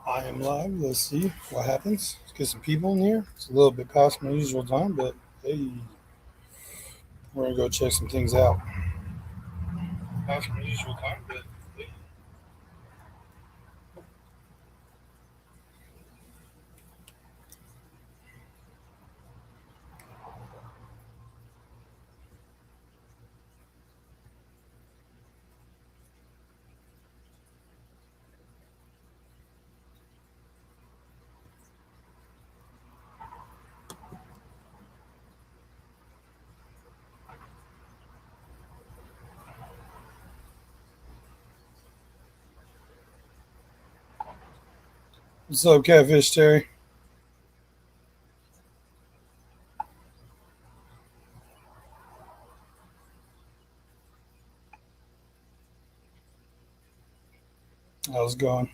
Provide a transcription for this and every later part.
I am live. Let's see what happens. Let's get some people in here. It's a little bit past my usual time, but hey, we're gonna go check some things out. Past my usual time, but hey. What's up, Catfish Terry? How's it going?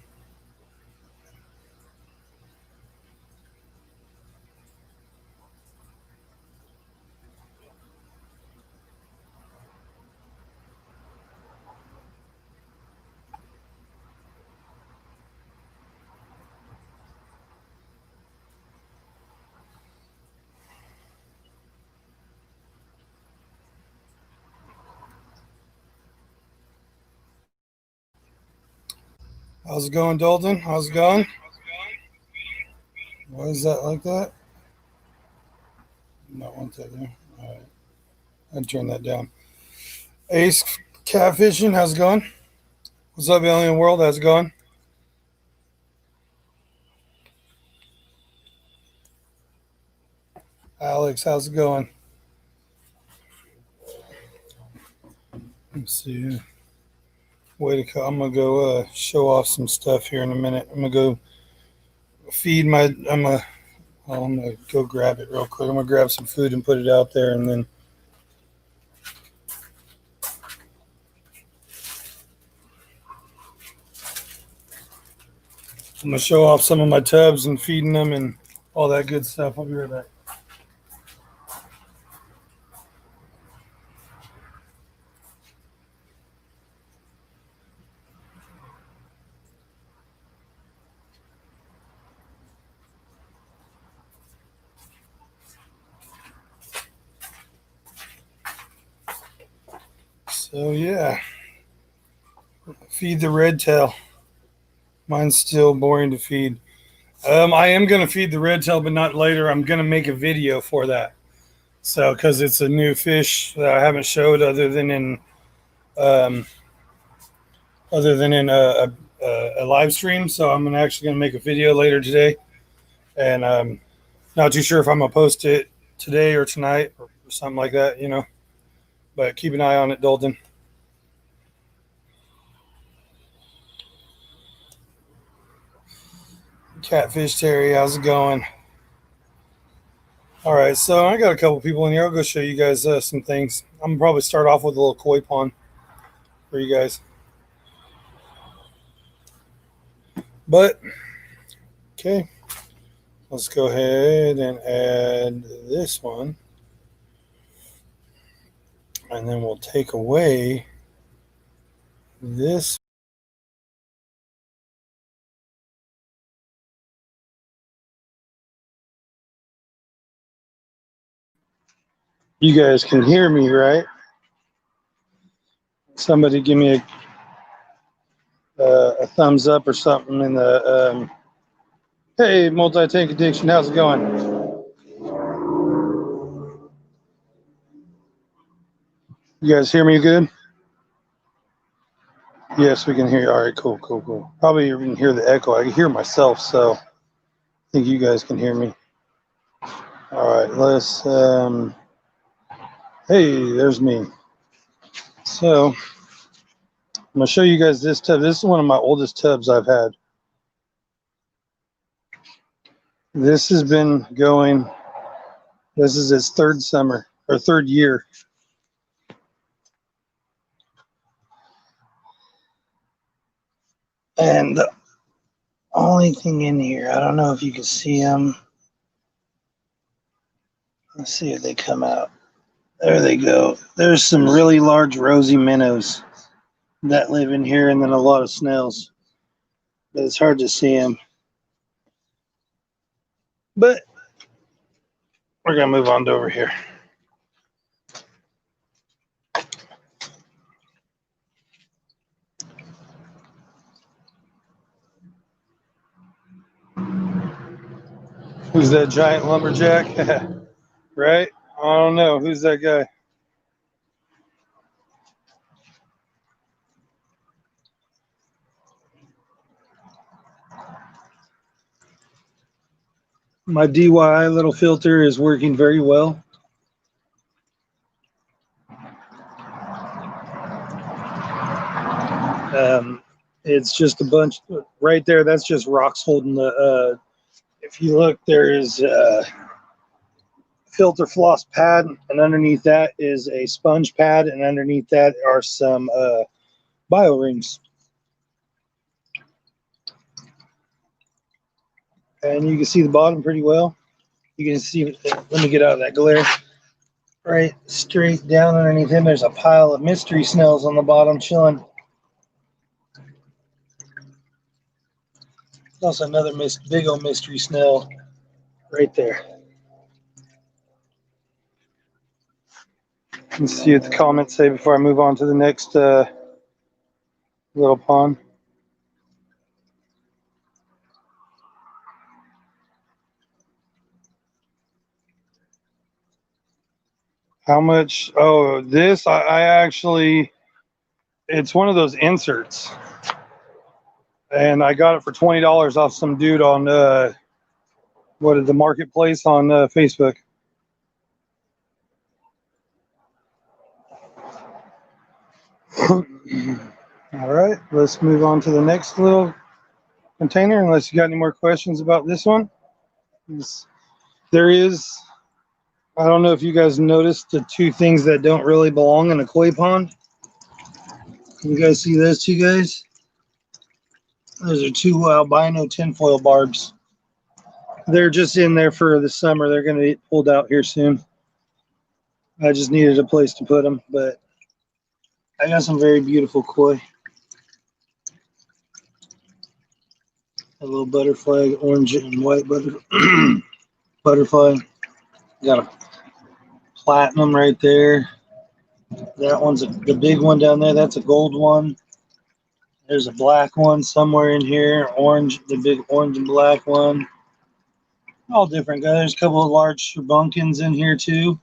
How's it going, Dalton? How's it going? Why is that like that? Not one second. All right, I'd turn that down. Ace Catfishing, how's it going? What's up, Alien World? How's it going? Alex, how's it going? Let's see. Way to go. I'm gonna go show off some stuff here in a minute. I'm gonna go feed my. I'm gonna go grab it real quick. I'm gonna grab some food and put it out there, and then I'm gonna show off some of my tubs and feeding them and all that good stuff. I'll be right back. So yeah, feed the red tail. Mine's still boring to feed. I am gonna feed the red tail, but not later. I'm gonna make a video for that. So because it's a new fish that I haven't showed um, other than in a live stream. So I'm actually gonna make a video later today, and not too sure if I'm gonna post it today or tonight or something like that. But keep an eye on it, Dalton. Catfish Terry, how's it going? All right, so I got a couple people in here. I'll go show you guys some things. I'm gonna probably start off with a little koi pond for you guys. But okay, let's go ahead and add this one, and then we'll take away this. You guys can hear me, right? Somebody give me a thumbs up or something in the hey, multi-tank addiction, how's it going? You guys hear me good? Yes, we can hear you. All right, cool, cool, cool. Probably you can hear the echo. I can hear myself, so I think you guys can hear me. All right, let's hey, there's me. So I'm gonna show you guys this tub. This is one of my oldest tubs I've had. This has been going, this is its third summer or third year. And the only thing in here, I don't know if you can see them. Let's see if they come out. There they go. There's some really large rosy minnows that live in here, and then a lot of snails. But it's hard to see them. But we're going to move on to over here. Who's that giant lumberjack? Right? I don't know. Who's that guy? My DIY little filter is working very well. It's just a bunch right there. That's just rocks holding the. If you look, there is a filter floss pad, and underneath that is a sponge pad, and underneath that are some bio rings. And you can see the bottom pretty well. You can see. Let me get out of that glare. Right straight down underneath him, there's a pile of mystery snails on the bottom chilling. Also another big old mystery snail right there. Let's see what the comments say before I move on to the next little pond. How much? Oh, this I actually, it's one of those inserts, and I got it for $20 off some dude on what is the marketplace on Facebook. All right, let's move on to the next little container. Unless you got any more questions about this one, there is. I don't know if you guys noticed the two things that don't really belong in a koi pond. Can you guys see those two guys? Those are two albino tinfoil barbs. They're just in there for the summer. They're going to get pulled out here soon. I just needed a place to put them, but I got some very beautiful koi. A little butterfly, orange and white butterfly. Got a platinum right there. That one's the big one down there. That's a gold one. There's a black one somewhere in here. Orange, the big orange and black one. All different guys. There's a couple of large sherbunkins in here too.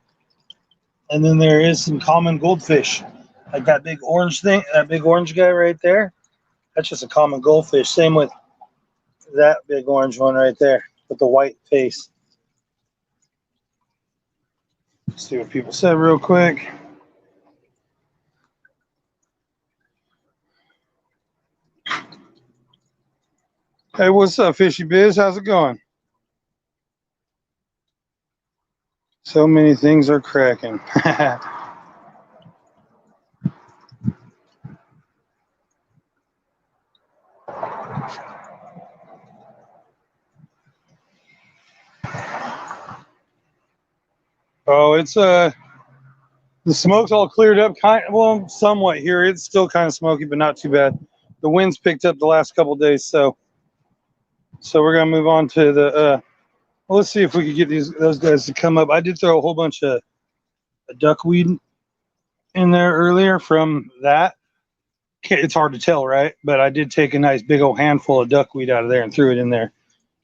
And then there is some common goldfish. Like that big orange thing, that big orange guy right there. That's just a common goldfish. Same with that big orange one right there with the white face. Let's see what people said real quick. Hey, what's up, Fishy Biz? How's it going? So many things are cracking. Oh, it's the smoke's all cleared up, well, somewhat here. It's still kind of smoky, but not too bad. The wind's picked up the last couple of days, so we're gonna move on to the. Well, let's see if we could get those guys to come up. I did throw a whole bunch of duckweed in there earlier from that. It's hard to tell, right? But I did take a nice big old handful of duckweed out of there and threw it in there.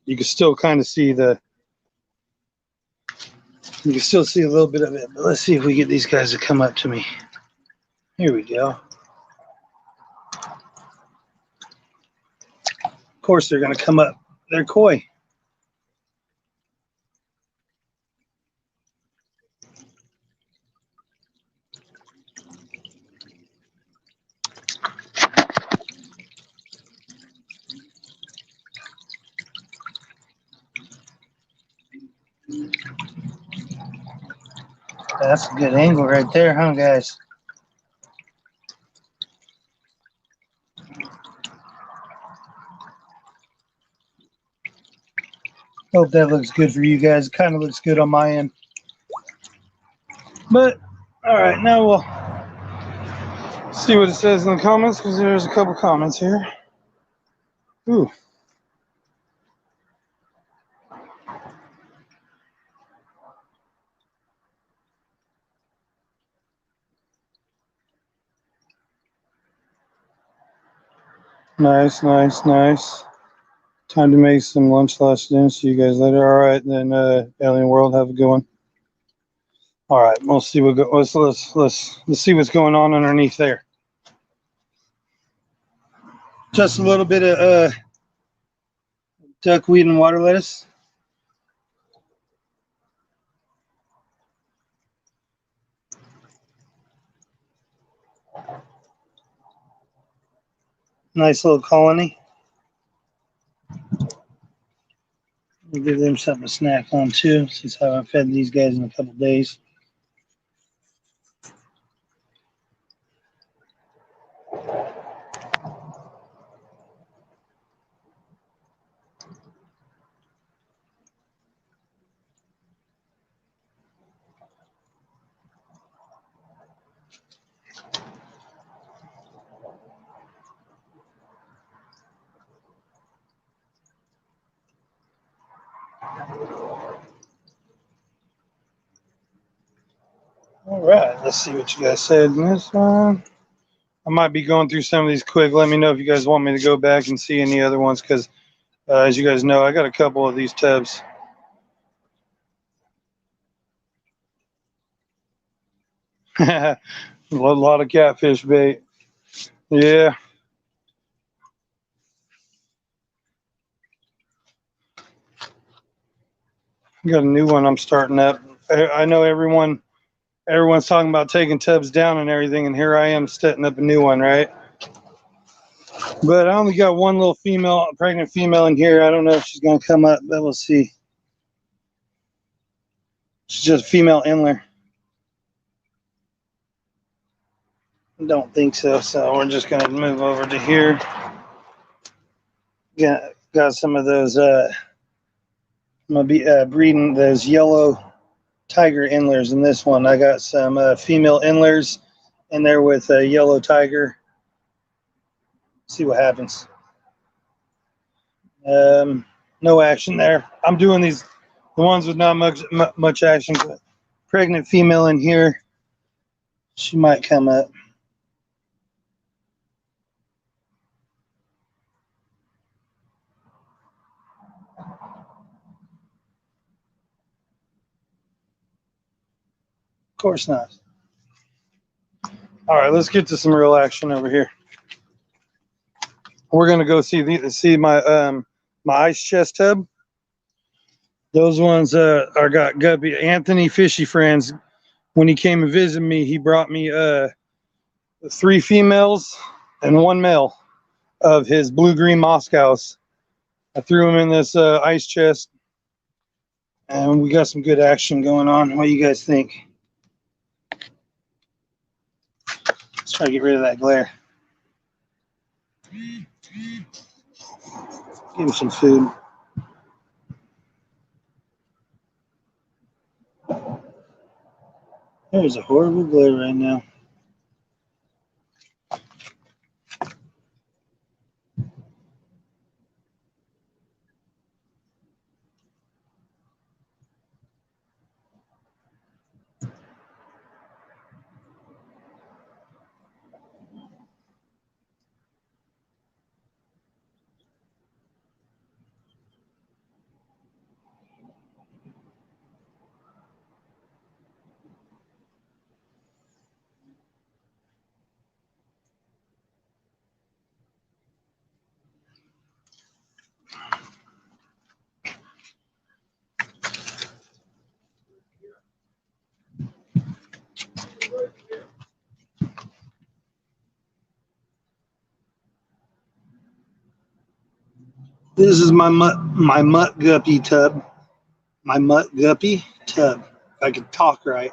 You can still kind of see the. You can still see a little bit of it, but let's see if we get these guys to come up to me. Here we go. Of course, they're going to come up. They're koi. That's a good angle right there, huh, guys? Hope that looks good for you guys. It kind of looks good on my end. But, all right, now we'll see what it says in the comments, because there's a couple comments here. Ooh. Nice, nice, nice. Time to make some lunch slash dinner. See you guys later. All right, then, Alien World, have a good one. All right, we'll see what let's see what's going on underneath there. Just a little bit of duckweed and water lettuce. Nice little colony. We'll give them something to snack on too, since I haven't fed these guys in a couple days. All right, let's see what you guys said in this one. I might be going through some of these quick. Let me know if you guys want me to go back and see any other ones, because as you guys know, I got a couple of these tubs. A lot of catfish bait. Yeah. I got a new one I'm starting up. I know everyone's talking about taking tubs down and everything, and here I am setting up a new one, right? But I only got one little female, pregnant female in here. I don't know if she's gonna come up, but we'll see. She's just a female inler. Don't think so. So we're just gonna move over to here. Got some of those. I'm gonna be breeding those yellow tiger inlers in this one. I got some female inlers in there with a yellow tiger. See what happens. No action there. I'm doing the ones with not much action. But pregnant female in here. She might come up. Of course not. All right, let's get to some real action over here. We're gonna go see my my ice chest tub. Those ones are got guppy. Anthony Fishy Friends, when he came and visited me, he brought me 3 females and 1 male of his blue-green Moscows. I threw them in this ice chest, and we got some good action going on. What do you guys think? Let's try to get rid of that glare. Give him some food. There's a horrible glare right now. This is my mutt guppy tub. My mutt guppy tub. If I could talk right.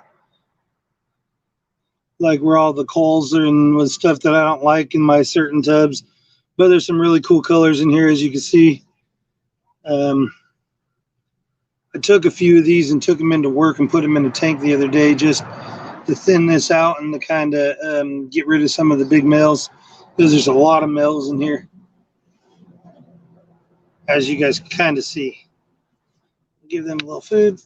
Like where all the coals are and with stuff that I don't like in my certain tubs. But there's some really cool colors in here, as you can see. I took a few of these and took them into work and put them in a tank the other day just to thin this out and to kind of get rid of some of the big males, because there's a lot of males in here, as you guys can kind of see. Give them a little food.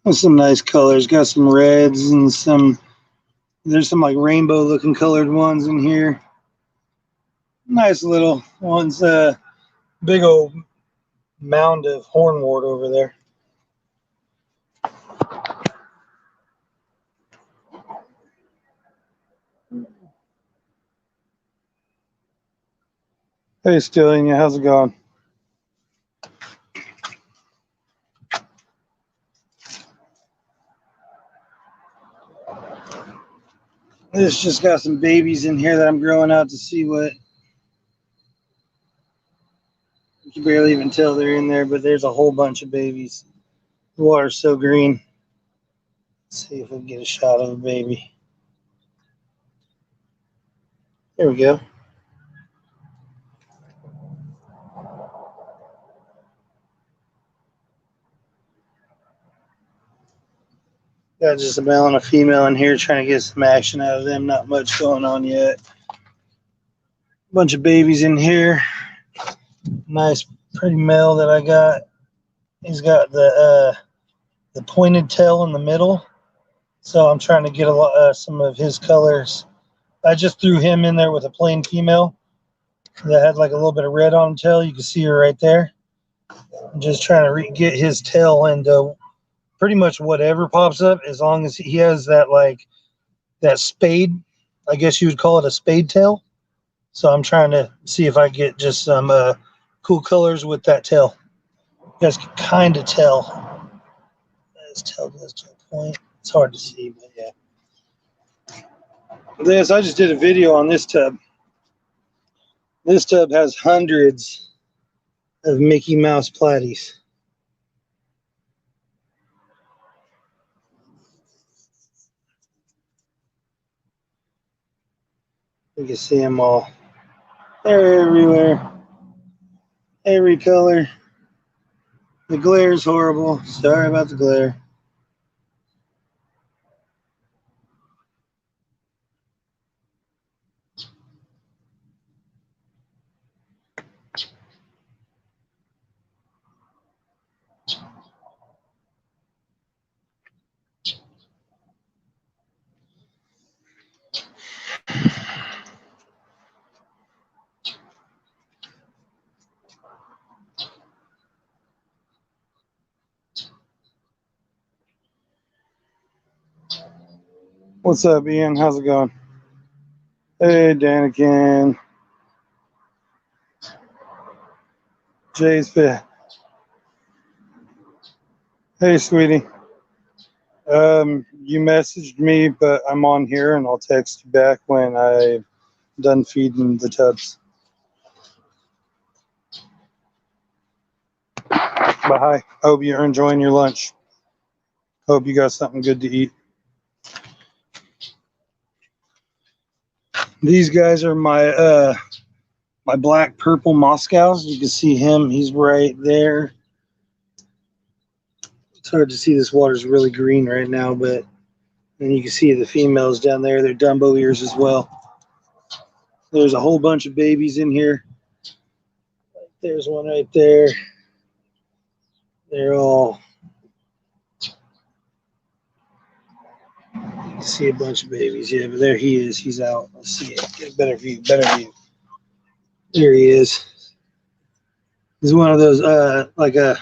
There's some nice colors. Got some reds and there's some like rainbow looking colored ones in here. Nice little ones. Big old mound of hornwort over there. Hey, Stillian, how's it going? This just got some babies in here that I'm growing out to see what. You can barely even tell they're in there, but there's a whole bunch of babies. The water's so green. Let's see if we can get a shot of a baby. There we go. Got just a male and a female in here trying to get some action out of them. Not much going on yet. Bunch of babies in here. Nice, pretty male that I got. He's got the pointed tail in the middle, so I'm trying to get some of his colors. I just threw him in there with a plain female that had like a little bit of red on the tail. You can see her right there. I'm just trying to get his tail into pretty much whatever pops up, as long as he has that spade. I guess you would call it a spade tail. So I'm trying to see if I get just some cool colors with that tail. You guys can kind of tell. His tail goes to a point. It's hard to see, but yeah. I just did a video on this tub. This tub has hundreds of Mickey Mouse platies. You can see them all. They're everywhere. Every color. The glare is horrible. Sorry about the glare. What's up, Ian? How's it going? Hey, Danikin. Jay's fit. Hey, sweetie. You messaged me, but I'm on here, and I'll text you back when I've done feeding the tubs. But hi. Hope you're enjoying your lunch. Hope you got something good to eat. These guys are my my black purple Moscows. You can see him. He's right there. It's hard to see. This water's really green right now, but then you can see the females down there. They're Dumbo ears as well. There's a whole bunch of babies in here. There's one right there. They're all. You can see a bunch of babies. Yeah, but there he is. He's out. Let's see it. Get a better view. Better view. There he is. He's one of those like a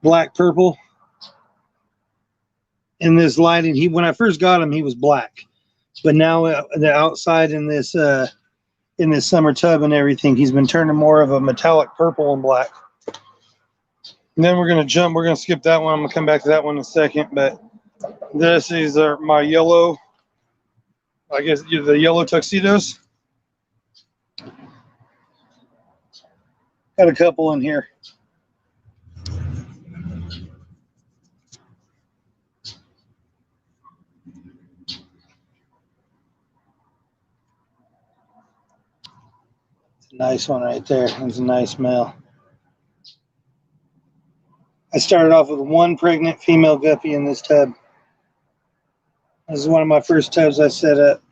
black purple. In this lighting, when I first got him, he was black, but now the outside in this summer tub and everything, he's been turning more of a metallic purple and black. And then we're gonna skip that one. I'm gonna come back to that one in a second, but this is my yellow, I guess the yellow tuxedos. Got a couple in here. Nice one right there. That's a nice male. I started off with one pregnant female guppy in this tub. This is one of my first tubs I set up.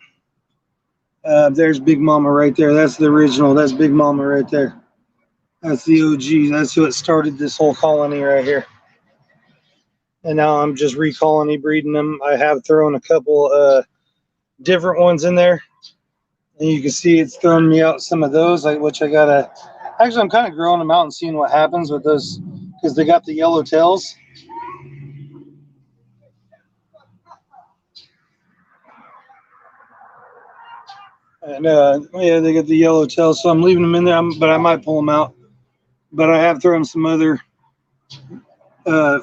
There's Big Mama right there. That's the original. That's Big Mama right there. That's the OG. That's what started this whole colony right here. and now I'm just recolony breeding them. I have thrown a couple different ones in there, and you can see it's throwing me out some of those, which I gotta. Actually, I'm kind of growing them out and seeing what happens with those because they got the yellow tails. And yeah, they got the yellow tails, so I'm leaving them in there, but I might pull them out. But I have thrown some other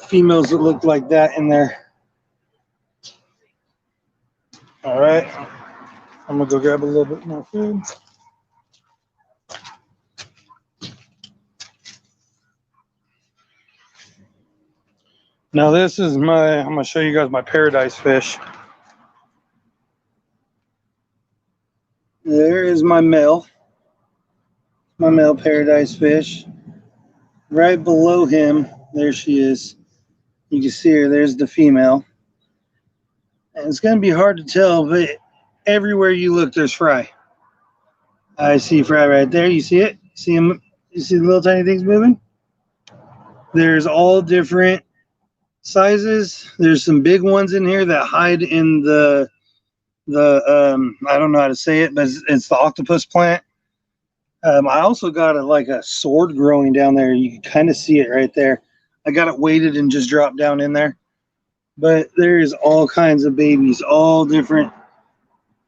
females that look like that in there. All right, I'm gonna go grab a little bit more food. Now this is I'm gonna show you guys my paradise fish. There is my male paradise fish. Right below him, there she is. You can see her, there's the female. And it's gonna be hard to tell, but everywhere you look, there's fry. I see fry right there, you see it? See him? You see the little tiny things moving? There's all different sizes. There's some big ones in here that hide in the I don't know how to say it, but it's the octopus plant. I also got a sword growing down there. You can kind of see it right there. I got it weighted and just dropped down in there. But there's all kinds of babies, all different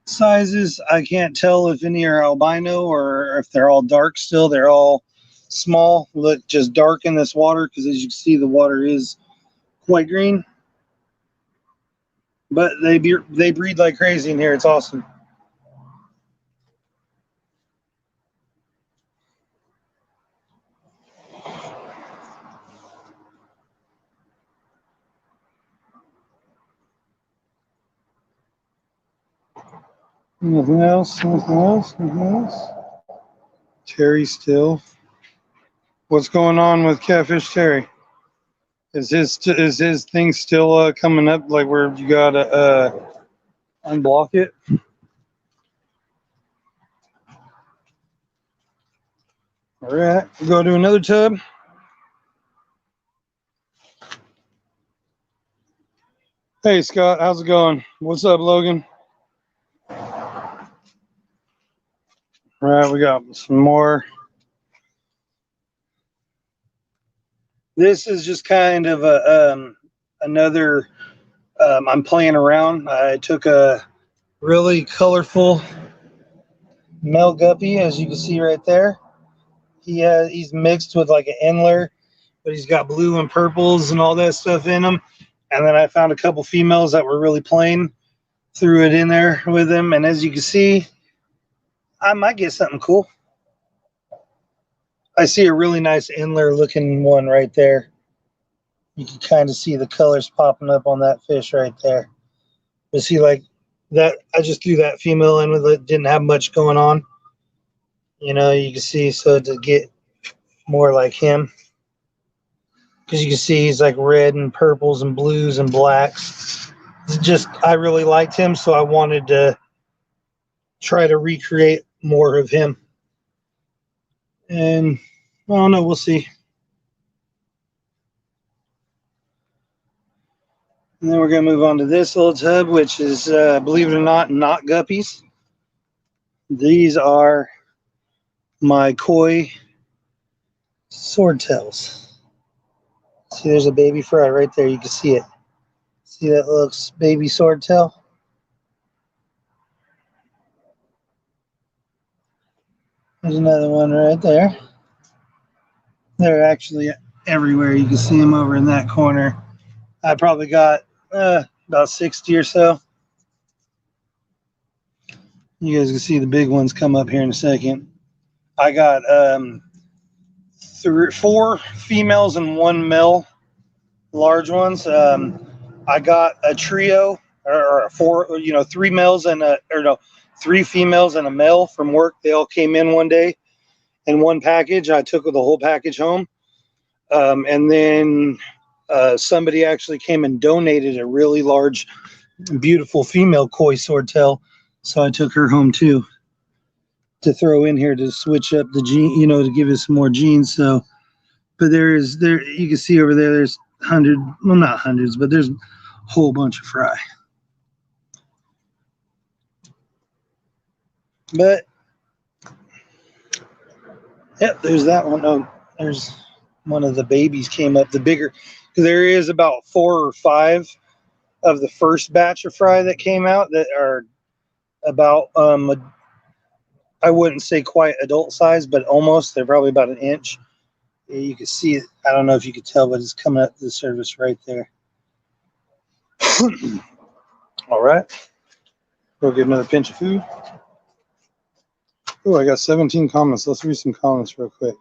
sizes. I can't tell if any are albino or if they're all dark still. They're all small, look just dark in this water because as you can see, the water is quite green. But they breed like crazy in here. It's awesome. Nothing else? Nothing else? Nothing else? Terry still. What's going on with Catfish Terry? Is his thing still coming up like where you gotta unblock it? All right, we'll go to another tub. Hey Scott, how's it going? What's up, Logan? All right, we got some more. This is just kind of another. I'm playing around. I took a really colorful male guppy, as you can see right there. He's mixed with like an Endler, but he's got blue and purples and all that stuff in him. And then I found a couple females that were really plain, threw it in there with him. And as you can see, I might get something cool. I see a really nice Endler looking one right there. You can kind of see the colors popping up on that fish right there. But see, like that, I just threw that female in with it, didn't have much going on. You know, you can see, so to get more like him, because you can see he's like red and purples and blues and blacks. It's just, I really liked him, so I wanted to try to recreate more of him. And I don't know, we'll see. And then we're going to move on to this little tub, which is, believe it or not guppies. These are my koi swordtails. See, there's a baby fry right there. You can see it. See that looks baby swordtail? There's another one right there. They're actually everywhere. You can see them over in that corner. I probably got about 60 or so. You guys can see the big ones come up here in a second. I got 4 females and 1 male, large ones. I got a trio or 4, 3 males and 3 females and a male from work. They all came in one day in one package. I took the whole package home. And then somebody actually came and donated a really large, beautiful female koi swordtail. So I took her home too, to throw in here to switch up the gene, to give us some more genes. So, but there you can see over there, there's well, not hundreds, but there's a whole bunch of fry. But yep, there's that one. Oh, there's one of the babies came up. The bigger, there is about 4 or 5 of the first batch of fry that came out that are about I wouldn't say quite adult size, but almost. They're probably about an inch. You can see it. I don't know if you could tell, but it's coming up to the surface right there. All right. We'll get another pinch of food. Oh, I got 17 comments. Let's read some comments real quick.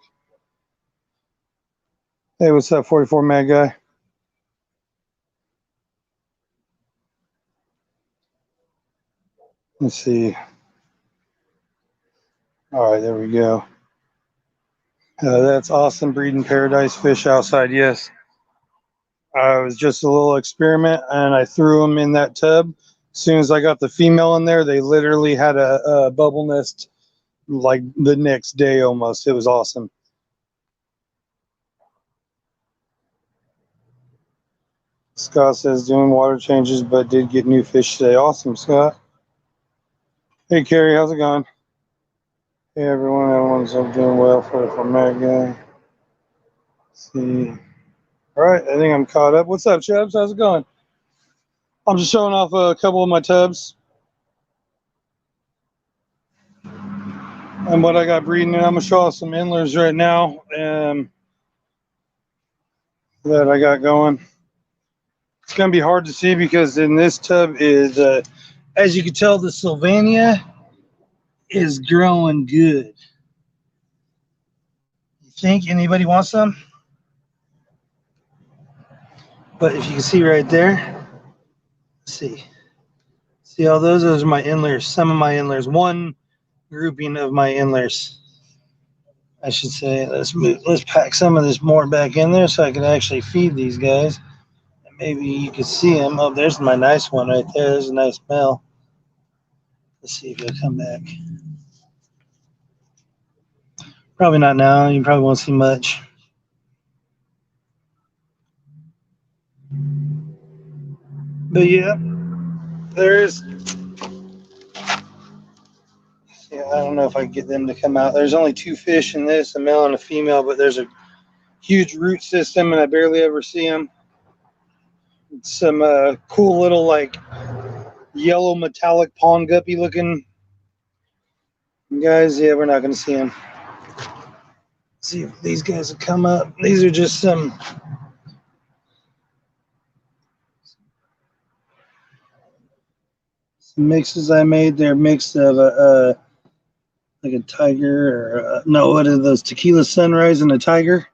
Hey, what's up, 44 Mad Guy? Let's see. All right, there we go. That's awesome. Breeding paradise fish outside. Yes. I was just a little experiment, and I threw them in that tub. As soon as I got the female in there, they literally had a bubble nest like the next day almost. It was awesome. Scott says doing water changes, but did get new fish today. Awesome, Scott. Hey, Carrie, how's it going? Hey, everyone. Everyone's doing well for Mad Guy. Let's see. All right, I think I'm caught up. What's up, Chubbs? How's it going? I'm just showing off a couple of my tubs and what I got breeding. And I'm going to show off some endlers right now that I got going. It's going to be hard to see because in this tub is, as you can tell, the Sylvania is growing good. You think anybody wants some? But if you can see right there, let's see all those are my endlers. Some of my endlers. One grouping of my endlers, I should say. Let's pack some of this more back in there so I can actually feed these guys. And maybe you can see them. Oh, there's my nice one right there. There's a nice male. Let's see if he'll come back. Probably not now. You probably won't see much. But yeah, there's. Yeah, I don't know if I can get them to come out. There's only 2 fish in this, a male and a female, but there's a huge root system, and I barely ever see them. Some cool little like yellow metallic pond guppy looking guys. Yeah, we're not going to see them. Let's see if these guys will come up. These are just some mixes I made. They're mixed of like a tiger or no, what are those? Tequila Sunrise and a tiger.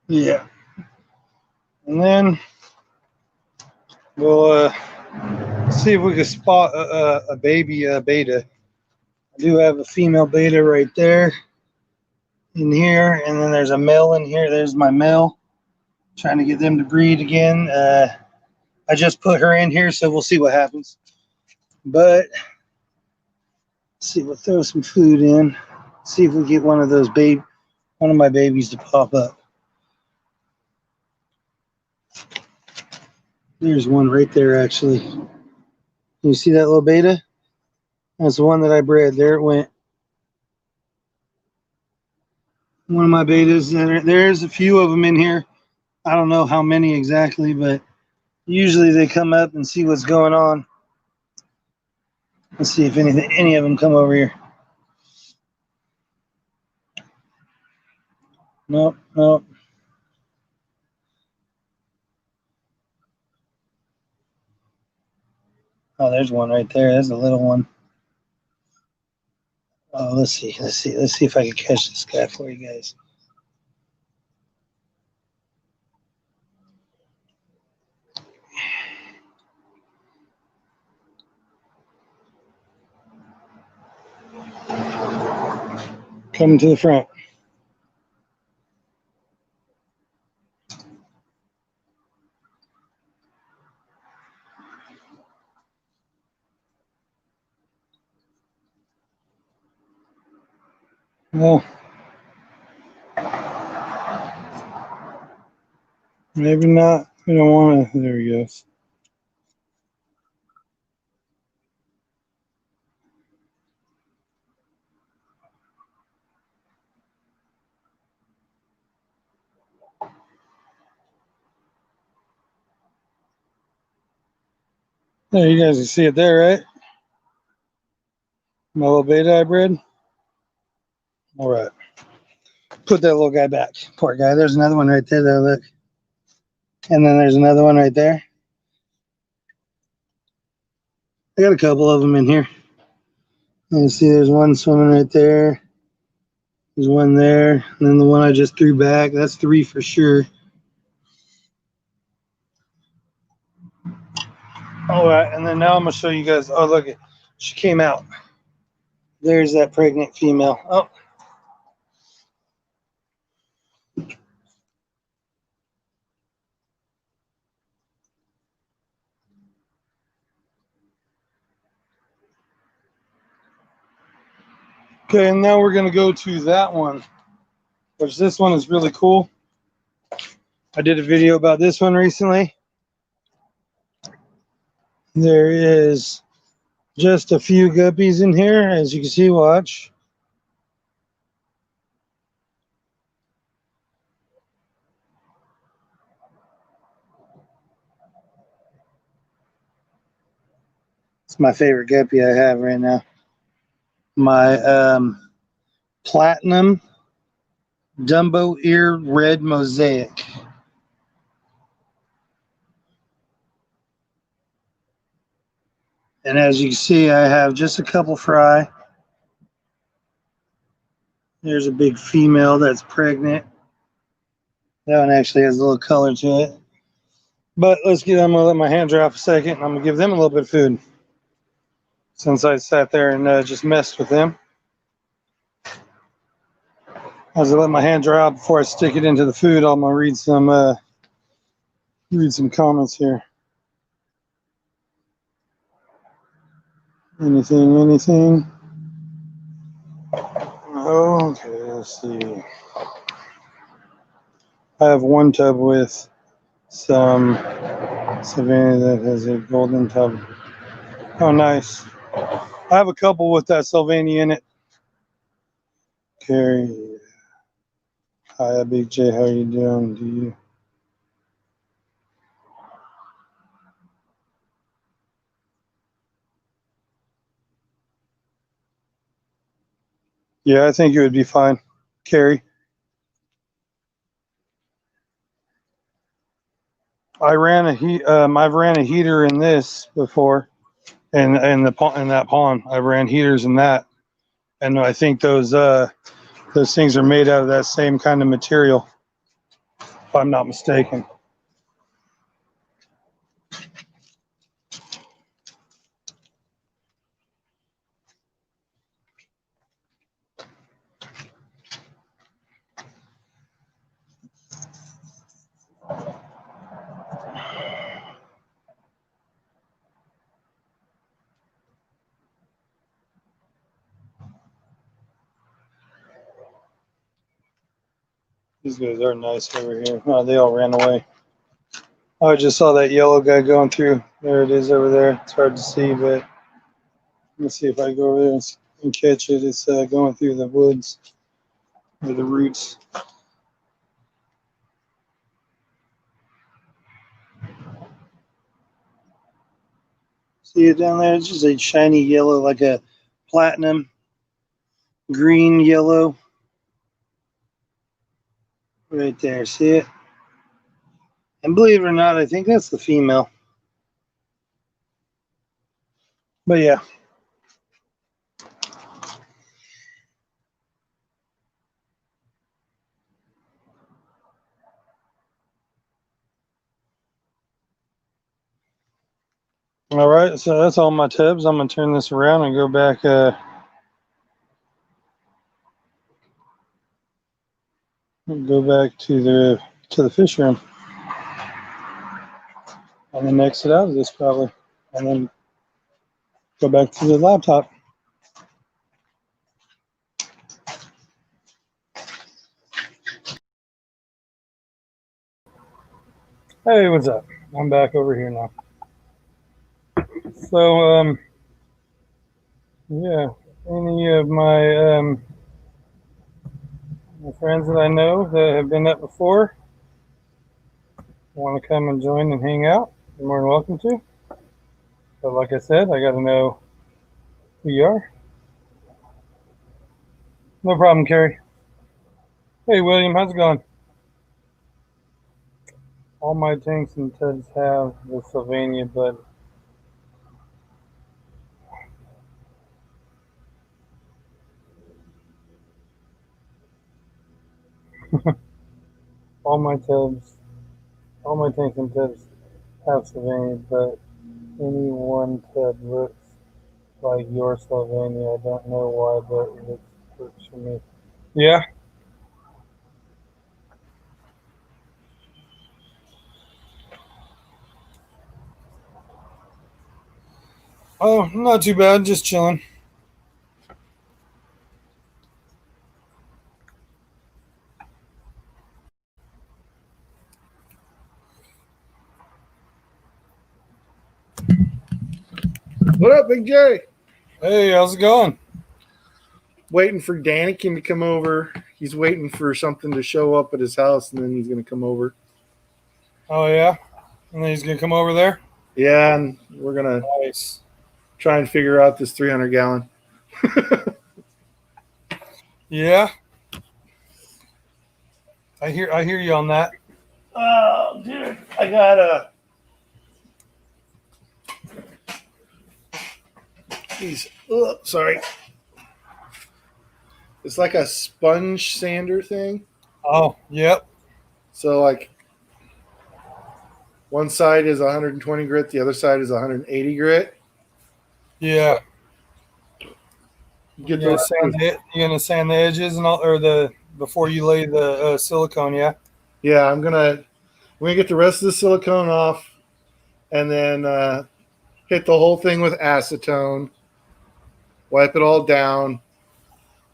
Yeah. And then we'll see if we can spot a baby beta. I do have a female beta right there in here, and then there's a male in here. There's my male. Trying to get them to breed again. I just put her in here, so we'll see what happens. But let's see, we'll throw some food in. See if we get one of my babies to pop up. There's one right there, actually. Can you see that little beta? That's the one that I bred. There it went. One of my betas. There's a few of them in here. I don't know how many exactly, but usually they come up and see what's going on. Let's see if any of them come over here. Nope. Oh, there's one right there. That's a little one. Oh, let's see if I can catch this guy for you guys. Coming to the front. Well, maybe not. We don't want to. There he goes. There, you guys can see it there, right? My little beta hybrid. All right. Put that little guy back. Poor guy. There's another one right there, though. Look. And then there's another one right there. I got a couple of them in here. You can see there's one swimming right there. There's one there. And then the one I just threw back. That's 3 for sure. All right. And then now I'm going to show you guys. Oh, look. She came out. There's that pregnant female. Oh. Okay, and now we're going to go to that one, which this one is really cool. I did a video about this one recently. There is just a few guppies in here, as you can see. Watch. It's my favorite guppy I have right now. My platinum Dumbo ear red mosaic. And as you can see, I have just a couple fry. There's a big female that's pregnant. That one actually has a little color to it. But I'm going to let my hand dry for a second, and I'm going to give them a little bit of food. Since I sat there and just messed with them. As I let my hand dry out before I stick it into the food, I'm going to read some comments here. Anything? Oh, okay, let's see. I have one tub with some Savannah that has a golden tub. Oh, nice. I have a couple with that Sylvania in it. Carrie. Hi, Big J. How you doing? Do you? Yeah, I think it would be fine. Carrie. I've ran a heater in this before, and in that pond, I ran heaters in that, and I think those things are made out of that same kind of material, if I'm not mistaken. These guys are nice over here. Oh, they all ran away. Oh, I just saw that yellow guy going through. There it is over there. It's hard to see, but let me see if I go over there and catch it. It's going through the woods or the roots. See it down there? It's just a shiny yellow, like a platinum green yellow. Right there. See it? And believe it or not, I think that's the female. But yeah. All right, so that's all my tubs. I'm gonna turn this around and go back to the fish room. And then exit out of this probably. And then go back to the laptop. Hey, what's up? I'm back over here now. So, yeah, any of my friends that I know that have been up before want to come and join and hang out, you're more than welcome to. But like I said, I got to know who you are. No problem, Carrie. Hey, William, how's it going? All my tanks and tubs have the Sylvania, but all my tubs, all my tanks and tubs have Sylvania, but any one tub looks like your Sylvania. I don't know why, but it works for me. Yeah. Oh, not too bad. Just chilling. What up, Big J? Hey, how's it going? Waiting for Danikin to come over. He's waiting for something to show up at his house, and then he's going to come over. Oh yeah, and then he's gonna come over there. Yeah, and we're going to Nice. try and figure out this 300-gallon. Yeah. I hear you on that. Oh, dude, I got a. Sorry. It's like a sponge sander thing. Oh, yep. So, like, one side is 120 grit, the other side is 180 grit. Yeah. Get You're the gonna sand you're gonna sand the edges and all, or the before you lay the silicone. Yeah. Yeah, we're gonna get the rest of the silicone off, and then hit the whole thing with acetone, wipe it all down,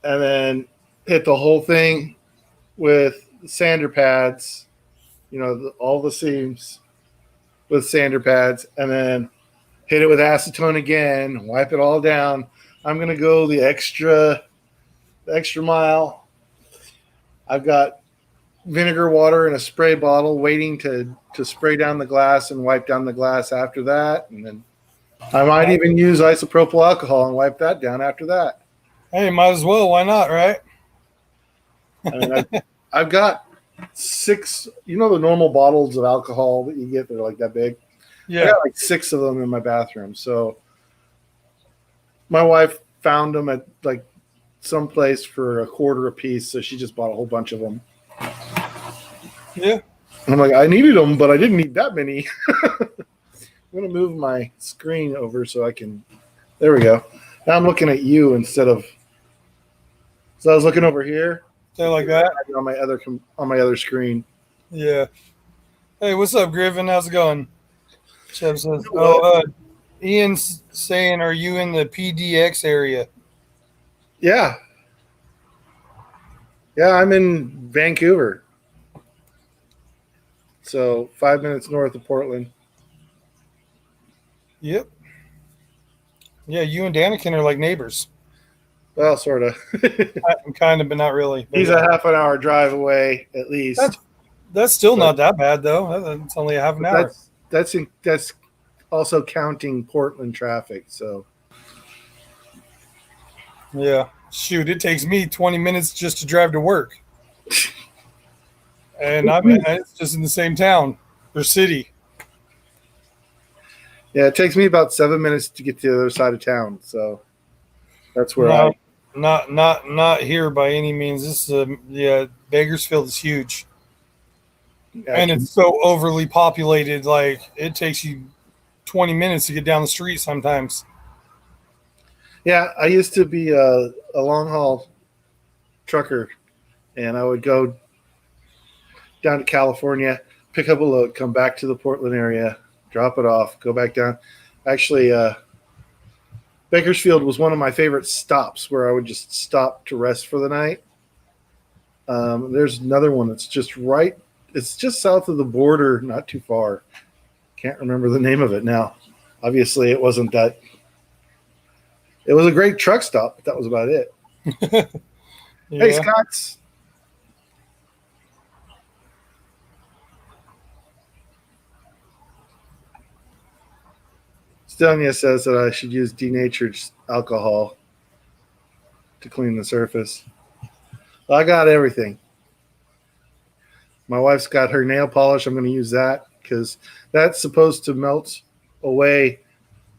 and then hit the whole thing with sander pads. All the seams with sander pads, and then hit it with acetone again, wipe it all down. I'm gonna go the extra mile. I've got vinegar water in a spray bottle waiting to spray down the glass and wipe down the glass after that. And then I might even use isopropyl alcohol and wipe that down after that. Hey, might as well. Why not? Right? I mean, I've got 6, the normal bottles of alcohol that you get, they're like that big. I Yeah. got like 6 of them in my bathroom. So my wife found them at like some place for a quarter a piece. So she just bought a whole bunch of them. Yeah. I'm like, I needed them, but I didn't need that many. I'm going to move my screen over so I can. There we go. Now I'm looking at you instead of. So I was looking over here. Something like that. On my other screen. Yeah. Hey, what's up, Griffin? How's it going? Chev says. Oh, Ian's saying, are you in the PDX area? Yeah. Yeah, I'm in Vancouver. So 5 minutes north of Portland. Yep. Yeah, you and Danikin are like neighbors. Well, sort of. Kind of, but not really. But He's a half an hour drive away at least. That's still not that bad though. It's only a half an hour. That's also counting Portland traffic. So yeah, shoot, it takes me 20 minutes just to drive to work, and it's just in the same town or city. Yeah, it takes me about 7 minutes to get to the other side of town. So that's where not here by any means. This is Bakersfield is huge. And it's so overly populated, like it takes you 20 minutes to get down the street sometimes. Yeah, I used to be a long haul trucker, and I would go down to California, pick up a load, come back to the Portland area, drop it off, go back down. Actually, Bakersfield was one of my favorite stops where I would just stop to rest for the night. There's another one that's just right It's just south of the border, not too far. Can't remember the name of it now. Obviously, it wasn't that. It was a great truck stop, but that was about it. Yeah. Hey, Scott's. Stelia says that I should use denatured alcohol to clean the surface. Well, I got everything. My wife's got her nail polish. I'm going to use that because that's supposed to melt away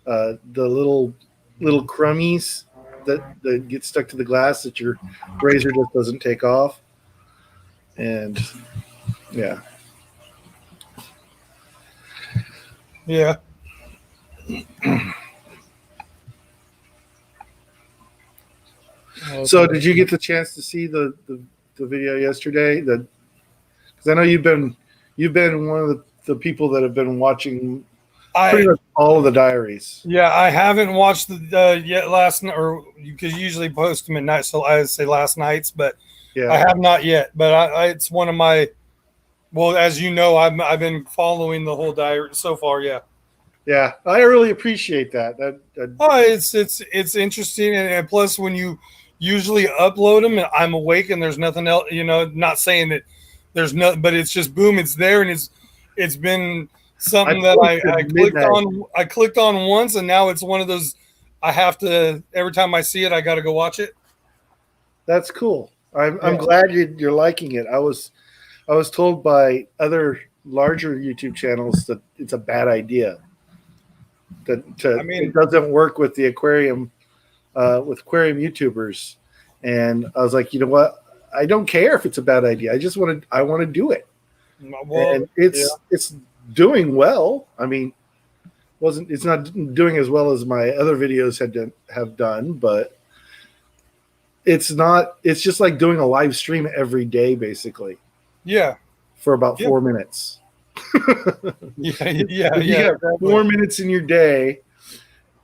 the little crummies that get stuck to the glass that your razor just doesn't take off. And yeah. Yeah. So did you get the chance to see the video yesterday? Because I know you've been one of the people that have been watching pretty much all of the diaries. Yeah, I haven't watched the yet last night, or because you usually post them at night, so I would say last nights, but Yeah. I have not yet. But it's one of my, well, as you know, I've been following the whole diary so far. Yeah. Yeah, I really appreciate that. Oh, it's interesting, and plus when you usually upload them, I'm awake and there's nothing else. You know, not saying that there's no, but it's just boom, it's there, and it's been something that I clicked on once, and now it's one of those I have to, every time I see it, I got to go watch it. That's cool. I'm glad you're liking it. I was told by other larger YouTube channels that it's a bad idea. It doesn't work with the aquarium YouTubers, and I was like, you know what? I don't care if it's a bad idea. I want to do it, and it's doing well. I mean, it's not doing as well as my other videos have done, but it's not. It's just like doing a live stream every day, basically. Yeah, for about 4 minutes. Yeah. You have 4 minutes in your day.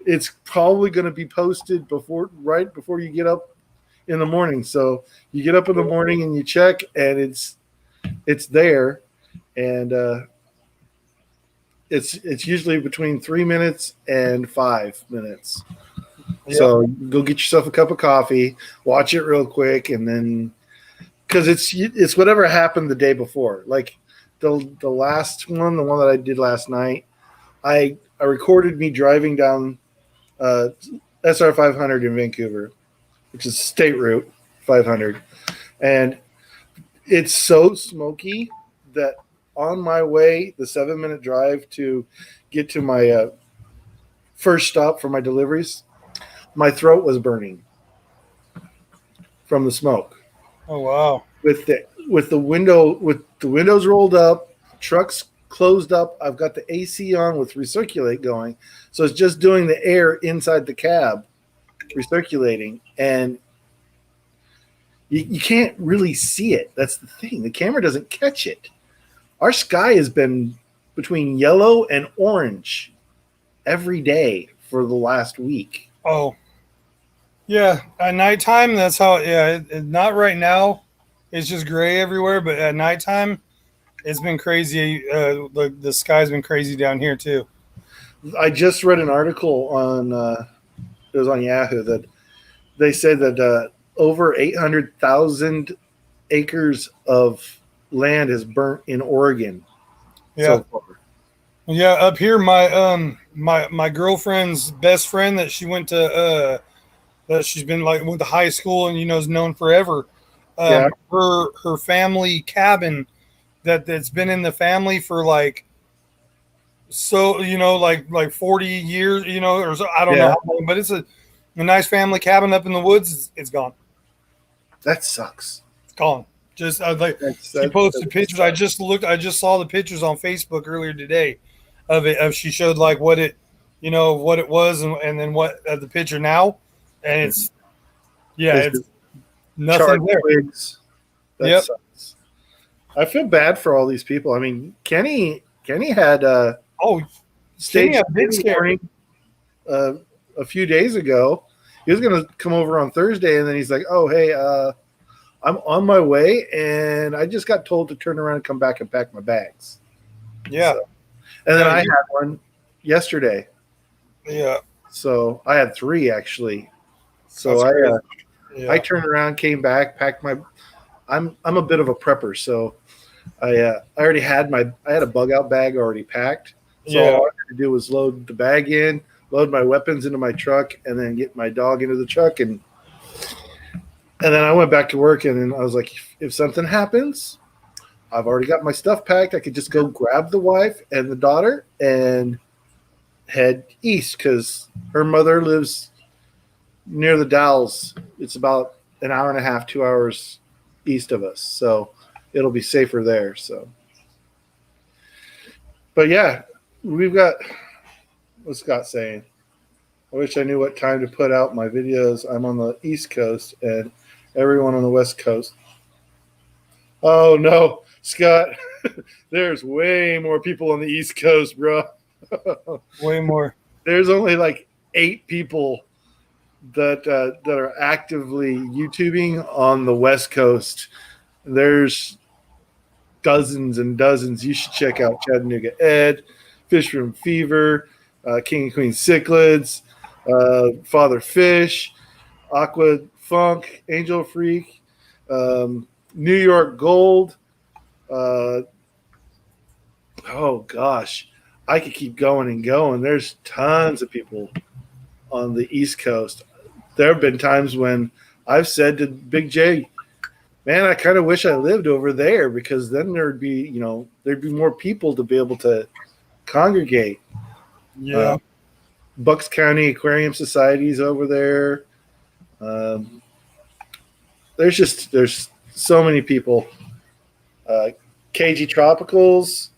It's probably going to be posted right before you get up in the morning. So you get up in the morning and you check, and it's there, and it's usually between 3 minutes and 5 minutes. Yep. So go get yourself a cup of coffee, watch it real quick, and then because it's whatever happened the day before. Like the last one, the one that I did last night, I recorded me driving down SR 500 in Vancouver, which is State Route 500, and it's so smoky that on my way, the 7-minute drive to get to my first stop for my deliveries, my throat was burning from the smoke. Oh wow! With the windows rolled up, trucks closed up. I've got the AC on with recirculate going, so it's just doing the air inside the cab, recirculating, and you can't really see it. That's the thing. The camera doesn't catch it. Our sky has been between yellow and orange every day for the last week. Oh, yeah. At nighttime, that's how. Yeah, not right now. It's just gray everywhere. But at nighttime, it's been crazy. The sky's been crazy down here too. I just read an article on it was on Yahoo that they said that over 800,000 acres of land is burnt in Oregon. Yeah. So far. Yeah, up here, my girlfriend's best friend that she went to that she's been went to high school and is known forever. Her family cabin that's been in the family for like 40 years, or so, I don't know how long, but it's a nice family cabin up in the woods. It's gone. That sucks. It's gone. Just she posted pictures. I just saw the pictures on Facebook earlier today of it. She showed what it was and then what the picture now, and it's nothing there. That sucks. I feel bad for all these people. I mean, Kenny had stage big scary a few days ago. He was going to come over on Thursday, and then he's like, "Oh, hey, I'm on my way, and I just got told to turn around and come back and pack my bags. Yeah. So, and then Yeah, I had one yesterday. Yeah. So I had 3 actually. So That's crazy. I Yeah. turned around, came back, packed my. I'm a bit of a prepper, so I already had I had a bug out bag already packed. So Yeah. all I had to do was load the bag in, load my weapons into my truck, and then get my dog into the truck, and then I went back to work, and then I was like, if something happens, I've already got my stuff packed. I could just go grab the wife and the daughter and head east because her mother lives near the Dalles. It's about an hour and a half, 2 hours east of us. So it'll be safer there. So, but yeah, we've got, what's Scott saying? I wish I knew what time to put out my videos. I'm on the East Coast and everyone on the West Coast. Oh no, Scott, there's way more people on the East Coast, bro. Way more. There's only like 8 people that are actively YouTubing on the West Coast. There's dozens and dozens. You should check out Chattanooga Ed, Fish Room Fever, King and Queen Cichlids, Father Fish, Aqua Funk, Angel Freak, New York Gold. Oh gosh, I could keep going and going. There's tons of people on the East Coast. There have been times when I've said to Big J, man, I kind of wish I lived over there because then there'd be more people to be able to congregate. Yeah. Bucks County Aquarium Society's over there. There's so many people. KG Tropicals.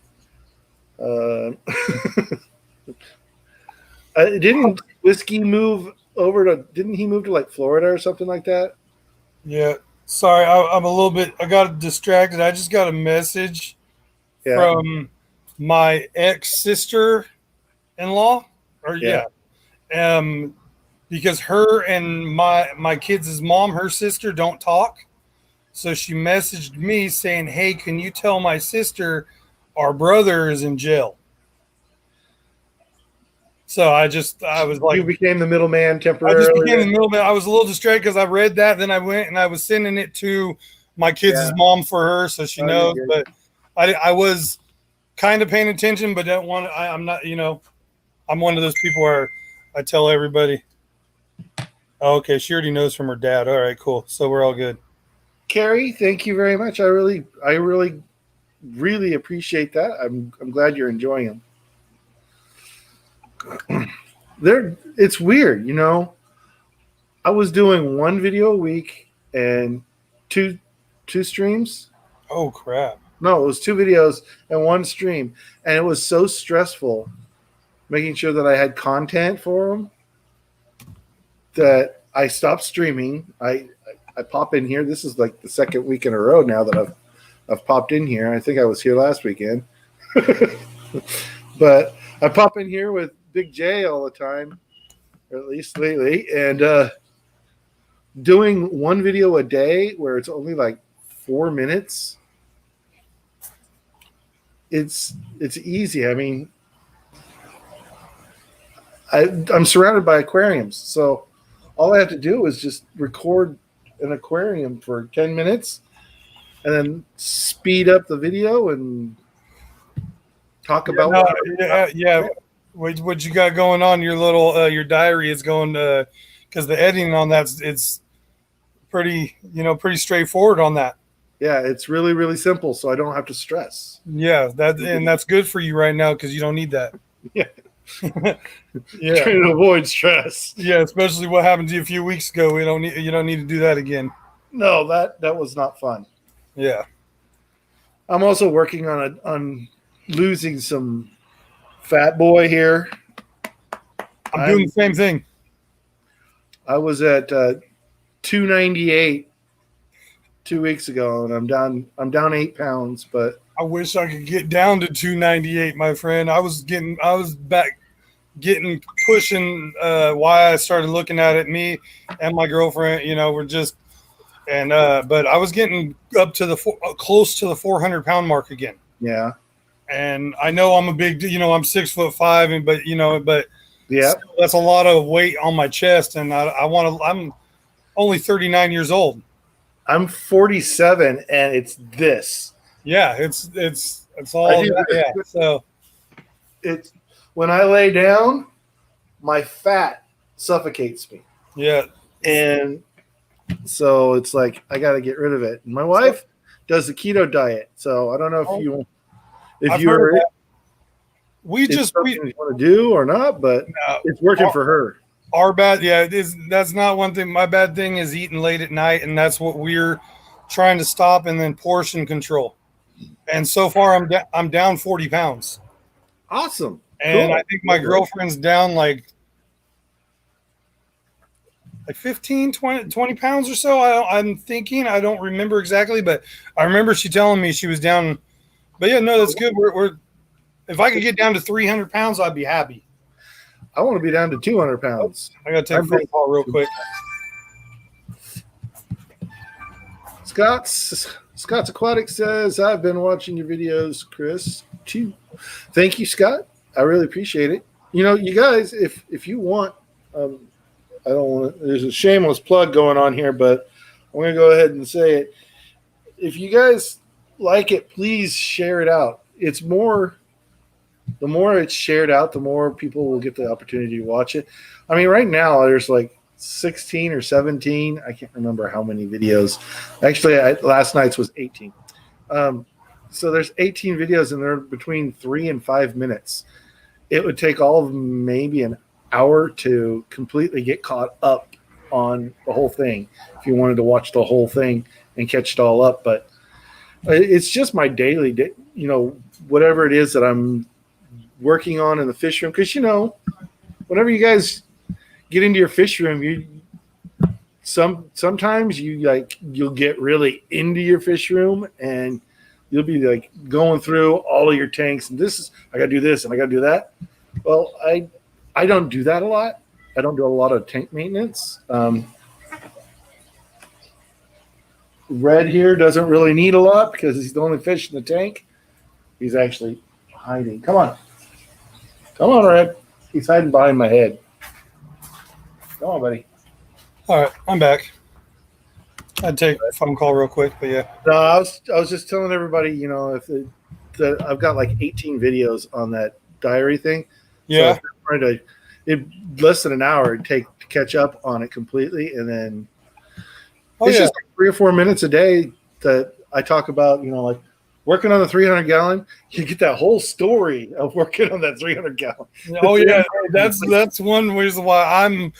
Didn't Whiskey move over to? Didn't he move to like Florida or something like that? Yeah. Sorry, I'm a little bit. I got distracted. I just got a message from my ex sister-in-law. Or Yeah. because her and my kids' mom, her sister, don't talk. So she messaged me saying, "Hey, can you tell my sister our brother is in jail?" So I was like, You became the middleman I temporarily. just became the middleman. I was a little distracted because I read that. Then I went and I was sending it to my kids' mom for her, so she knows. But I was kind of paying attention, but don't want. I'm not. I'm one of those people where I tell everybody. Oh, okay, she already knows from her dad. All right, cool. So we're all good. Carrie, thank you very much. I really, really appreciate that. I'm glad you're enjoying them. It's weird, I was doing one video a week and two streams. Oh crap! No, it was 2 videos and 1 stream, and it was so stressful making sure that I had content for them that I stopped streaming. I pop in here. This is like the 2nd week in a row now that I've popped in here. I think I was here last weekend, but I pop in here with Big J all the time, or at least lately, and doing 1 video a day where it's only like 4 minutes. It's easy. I mean, I'm surrounded by aquariums, so all I have to do is just record an aquarium for 10 minutes and then speed up the video and talk about what you got going on. Your little your diary is going to, because the editing on it's pretty pretty straightforward on that. Yeah, it's really, really simple, so I don't have to stress. Yeah, that's good for you right now because you don't need that. Yeah. Yeah. Trying to avoid stress. Yeah, especially what happened to you a few weeks ago. You don't need to do that again. No, that was not fun. Yeah. I'm also working on losing some fat boy here. I'm doing the same thing. I was at 298 2 weeks ago, and I'm down 8 pounds, but I wish I could get down to 298, my friend. I was pushing why I started looking at it. Me and my girlfriend, we're just and but I was getting up to the close to the 400-pound mark again. Yeah. And I know I'm a big, I'm 6'5", and but Yeah. still, that's a lot of weight on my chest, and I want to. I'm only 39 years old. I'm 47, and it's this. Yeah, it's I all do that, this. yeah. So It's when I lay down, my fat suffocates me, yeah, and so it's like I got to get rid of it. And my wife does the keto diet, so I don't know if I've heard of you're that. We it's just something you want to do or not, but it's working for her. our bad, yeah. It is. That's not one thing. My bad thing is eating late at night, and that's what we're trying to stop. And then portion control. And so far, I'm down 40 pounds, Awesome. and Cool. I think my girlfriend's down like 15, 20 pounds or so. I'm thinking. I don't remember exactly, but I remember she telling me she was down. But yeah, no, that's good. We're if I could get down to 300 pounds, I'd be happy. I want to be down to 200 pounds. I got to take a phone call real quick. Scott's Aquatic says, I've been watching your videos, Chris, too. Thank you, Scott. I really appreciate it. You guys, if you want, I don't want to, there's a shameless plug going on here, but I'm going to go ahead and say it. If you guys like it, please share it out. The more it's shared out, the more people will get the opportunity to watch it. I mean, right now there's like 16 or 17. I can't remember how many videos. Actually, last night's was 18. So there's 18 videos, and they're between 3 and 5 minutes. It would take all of them maybe an hour to completely get caught up on the whole thing if you wanted to watch the whole thing and catch it all up. But it's just my daily, whatever it is that I'm working on in the fish room. Because, whenever you guys get into your fish room, sometimes you'll get really into your fish room, and you'll be like going through all of your tanks, and I got to do this and I got to do that. Well, I don't do that a lot. I don't do a lot of tank maintenance. Red here doesn't really need a lot because he's the only fish in the tank. He's actually hiding. Come on, Red. He's hiding behind my head. Come on, buddy. All right, I'm back. I'd take a phone call real quick, but yeah. No, I was just telling everybody, if I've got like 18 videos on that diary thing. Yeah. So less than an hour to catch up on it completely, and then it's just like 3 or 4 minutes a day that I talk about, like working on the 300-gallon. You get that whole story of working on that 300-gallon. Oh yeah, that's one reason why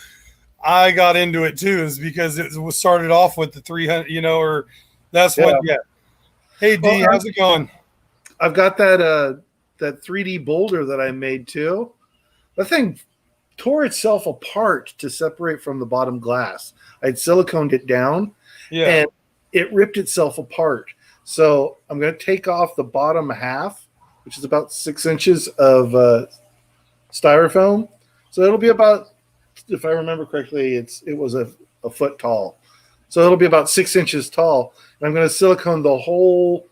I got into it too, is because it was started off with the 300, or that's what. Yeah. Hey D, how's it going? I've got that 3D boulder that I made too. The thing tore itself apart to separate from the bottom glass. I'd siliconed it down, and it ripped itself apart. So I'm going to take off the bottom half, which is about 6 inches of styrofoam. So it'll be about, if I remember correctly, it was a foot tall. So it'll be about 6 inches tall. And I'm going to silicone the whole,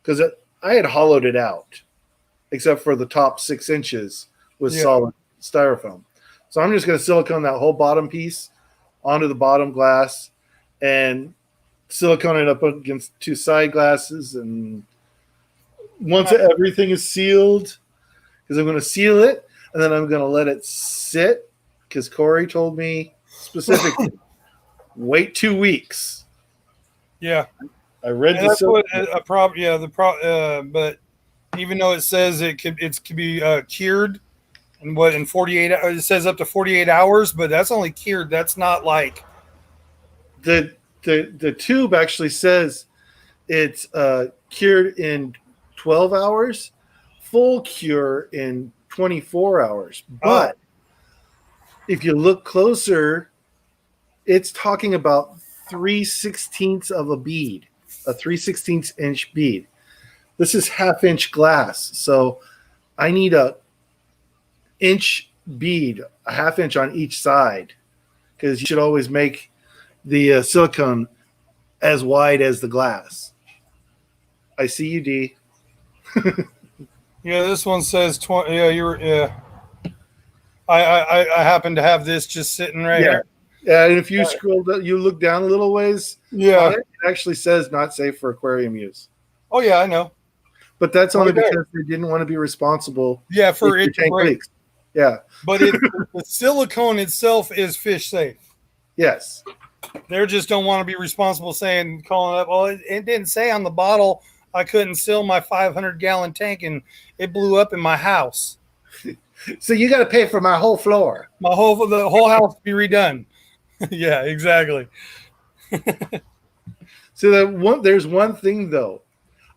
because I had hollowed it out, except for the top 6 inches with solid styrofoam. So I'm just going to silicone that whole bottom piece onto the bottom glass and silicone it up against 2 side glasses. And once everything is sealed, because I'm going to seal it, and then I'm going to let it sit, because Corey told me specifically, wait 2 weeks. Yeah. I read that's what a problem. Yeah, but even though it says it could be cured in 48 hours, it says up to 48 hours, but that's only cured. That's not like the tube actually says it's cured in 12 hours, full cure in 24 hours. But if you look closer, it's talking about 3/16 of a bead, a 3/16 inch bead. This is 1/2 inch glass. So I need a inch bead, a 1/2 inch on each side, because you should always make the silicone as wide as the glass. I see you, D. Yeah, this one says 20. Yeah, you're. Yeah, I happen to have this just sitting right Yeah. here. And if you scroll down, you look down a little ways Yeah. on it, it actually says not safe for aquarium use. Oh yeah, I know. But that's Right only there. because they didn't want to be responsible Yeah, if for your it to tank break. leaks. Yeah. But the silicone itself is fish safe. Yes. They just don't want to be responsible saying, calling up, well, it didn't say on the bottle I couldn't seal my 500-gallon tank and it blew up in my house. So you got to pay for my whole floor. The whole house to be redone. Yeah, exactly. So there's one thing though.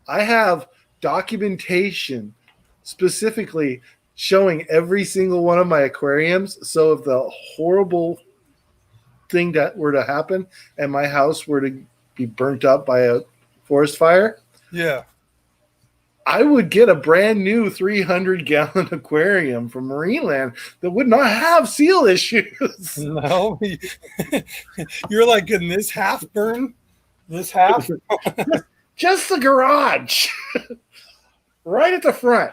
I have documentation specifically showing every single one of my aquariums. So if the horrible thing that were to happen and my house were to be burnt up by a forest fire, Yeah. I would get a brand new 300-gallon aquarium from Marineland that would not have seal issues. No. You're like, can this half burn? This half? Just the garage. Right at the front.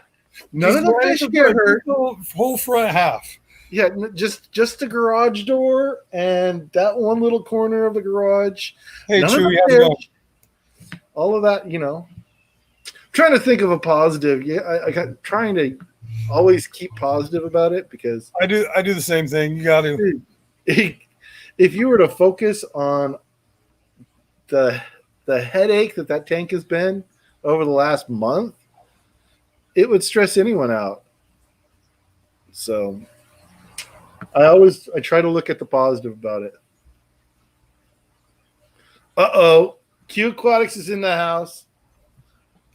None of the fish get hurt. Whole front half. Yeah, just the garage door and that one little corner of the garage. Hey, None of Chewy, the how's it going? fish, all of that, trying to think of a positive. Yeah, I got trying to always keep positive about it because I do the same thing. You got to. If you were to focus on the headache that tank has been over the last month, it would stress anyone out. So I try to look at the positive about it. Q Aquatics is in the house.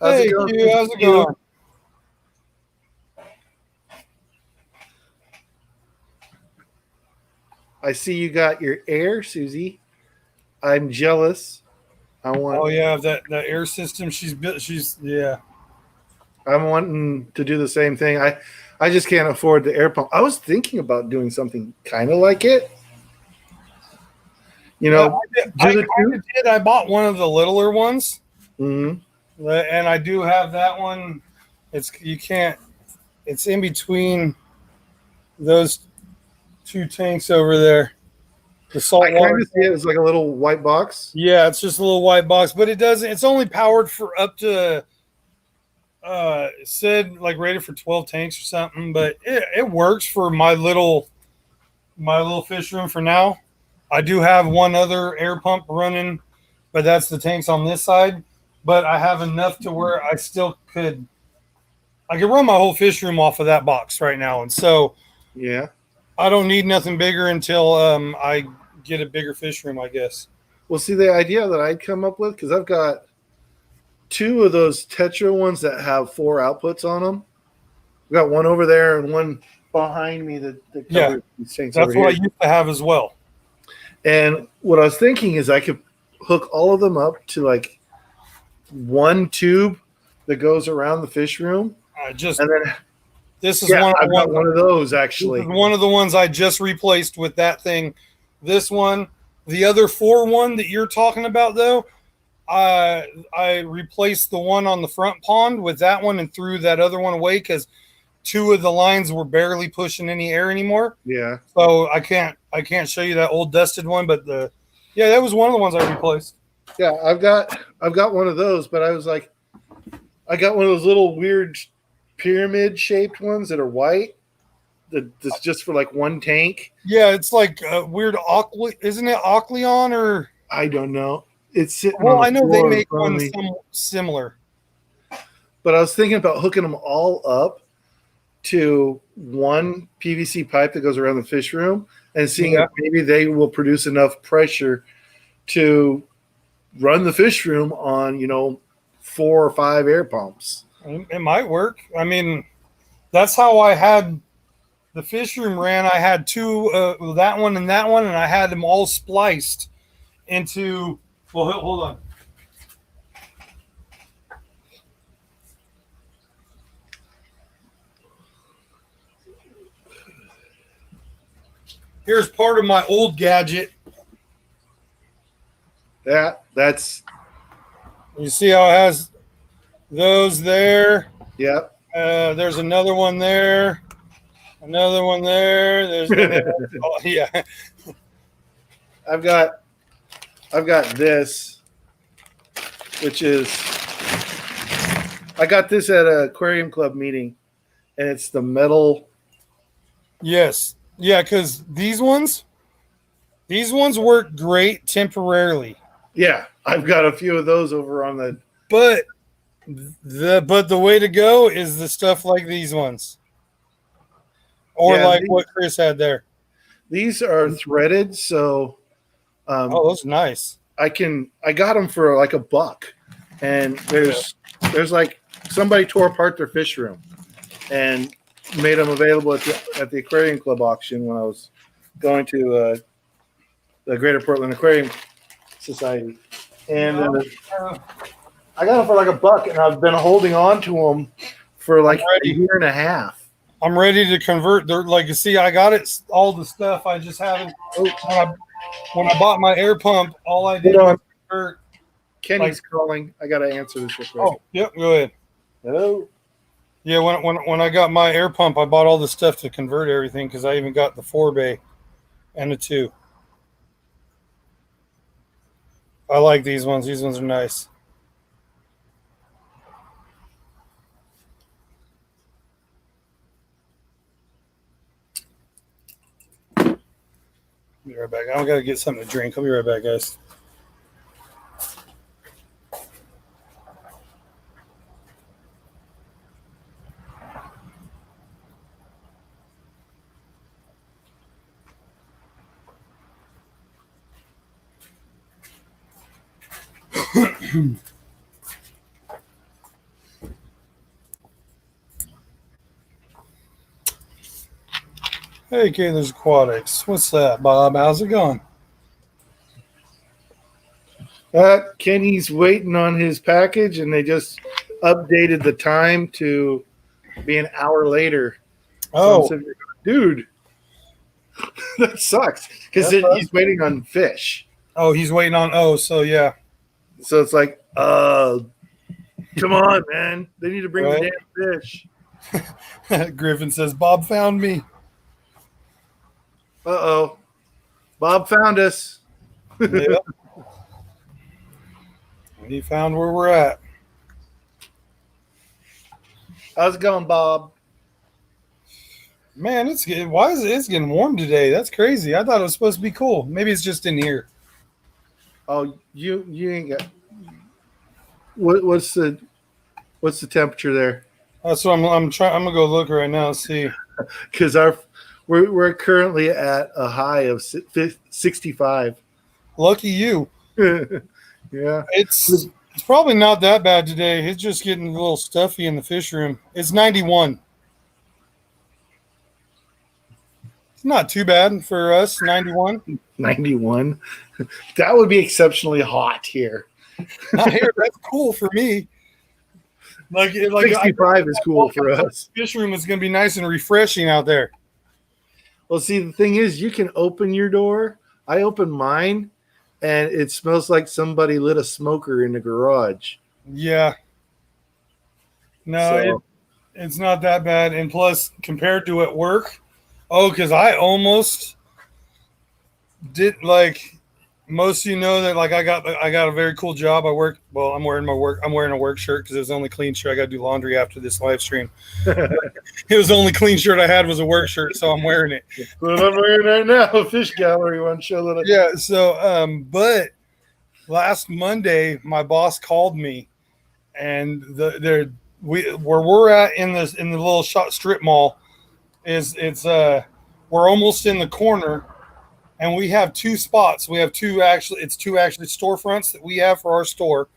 How's Hey, it going? Q, how's it going? I see you got your air, Susie. I'm jealous. Oh yeah, that air system she's built. Yeah. I'm wanting to do the same thing. I just can't afford the air pump. I was thinking about doing something kind of like it. I did. I bought one of the littler ones, Mm-hmm. and I do have that one. It's in between those two tanks over there. The salt I water. kind of see it as like a little white box. Yeah, it's just a little white box, but it doesn't. It's only powered for up to said like rated for 12 tanks or something, but it works for my little fish room for now. I do have one other air pump running, but that's the tanks on this side. But I have enough to where I could run my whole fish room off of that box right now, and so Yeah. I don't need nothing bigger until I get a bigger fish room, I guess. Well, see, the idea that I'd come up with, because I've got two of those Tetra ones that have 4 outputs on them. I've got one over there and one behind me that covers these tanks. That's over what I here. used to have as well. And what I was thinking is I could hook all of them up to like one tube that goes around the fish room. And then this is I've got one of those actually. This is one of the ones I just replaced with that thing. This one, the other 4 one that you're talking about though, I replaced the one on the front pond with that one and threw that other one away because 2 of the lines were barely pushing any air anymore. Yeah. So I can't show you that old dusted one, but that was one of the ones I replaced. Yeah, I've got one of those, but I was like, I got one of those little weird pyramid shaped ones that are white. That's just for like one tank. Yeah, it's like a weird isn't it Ocleon or I don't know. It's sitting. Well, on the I know they floor make in front one of me. similar. But I was thinking about hooking them all up to one PVC pipe that goes around the fish room and seeing if maybe they will produce enough pressure to run the fish room on, 4 or 5 air pumps. It might work. I mean, that's how I had the fish room ran. I had 2, that one, and I had them all spliced into. Well, hold on. Here's part of my old gadget. That's You see how it has those there? yep. There's another one there. Another one there. Oh, yeah. I've got this, which is I got this at an aquarium club meeting, and it's the metal. Yes. Yeah, because these ones work great temporarily. Yeah, I've got a few of those over on the. But the way to go is the stuff like these ones. Or Yeah, like what Chris had there. These are threaded, so Oh, those are nice. I got them for like $1, and there's like somebody tore apart their fish room and made them available at the aquarium club auction when I was going to the Greater Portland Aquarium Society, and I got them for like $1, and I've been holding on to them for like a year and a half. I'm ready to convert. Like you see, I got it all the stuff. I just haven't. When I bought my air pump, all I did was convert. Kenny's calling. I got to answer this real quick. Oh, yep. Go ahead. Hello. Yeah, when I got my air pump, I bought all the stuff to convert everything because I even got the 4-bay and the 2. I like these ones. These ones are nice. Be right back. I gotta get something to drink. I'll be right back, guys. Hey, Kayla's Aquatics. What's that, Bob? How's it going? Kenny's waiting on his package, and they just updated the time to be an hour later. Oh, so dude, that sucks because he's waiting on fish. oh, he's waiting on. Oh, so yeah. So it's like, come on, man! They need to bring the damn fish. Griffin says, "Bob found me." Uh-oh. Bob found us. Yeah. He found where we're at. How's it going, Bob? Man, it's getting warm today? That's crazy. I thought it was supposed to be cool. Maybe it's just in here. Oh, you ain't got. What's the temperature there? That's what I'm trying. I'm gonna go look right now and see. Because we're currently at a high of 65. Lucky you. Yeah, it's probably not that bad today. It's just getting a little stuffy in the fish room. It's 91. It's not too bad for us. 91. 91. That would be exceptionally hot here. Not here. That's cool for me. Like 65 is cool for us. Fish room is going to be nice and refreshing out there. Well, see, the thing is, you can open your door. I open mine, and it smells like somebody lit a smoker in the garage. Yeah. No, it's not that bad. And plus, compared to at work, because I almost did, like, most of you know that, like, I got a very cool job. I'm wearing a work shirt because it was the only clean shirt. I got to do laundry after this live stream. It was the only clean shirt I had was a work shirt, so I'm wearing it. What I'm wearing right now, a fish gallery one show that I Yeah, so but last Monday my boss called me, and where we're at in the little strip mall is we're almost in the corner, and we have 2 spots. We have two storefronts that we have for our store.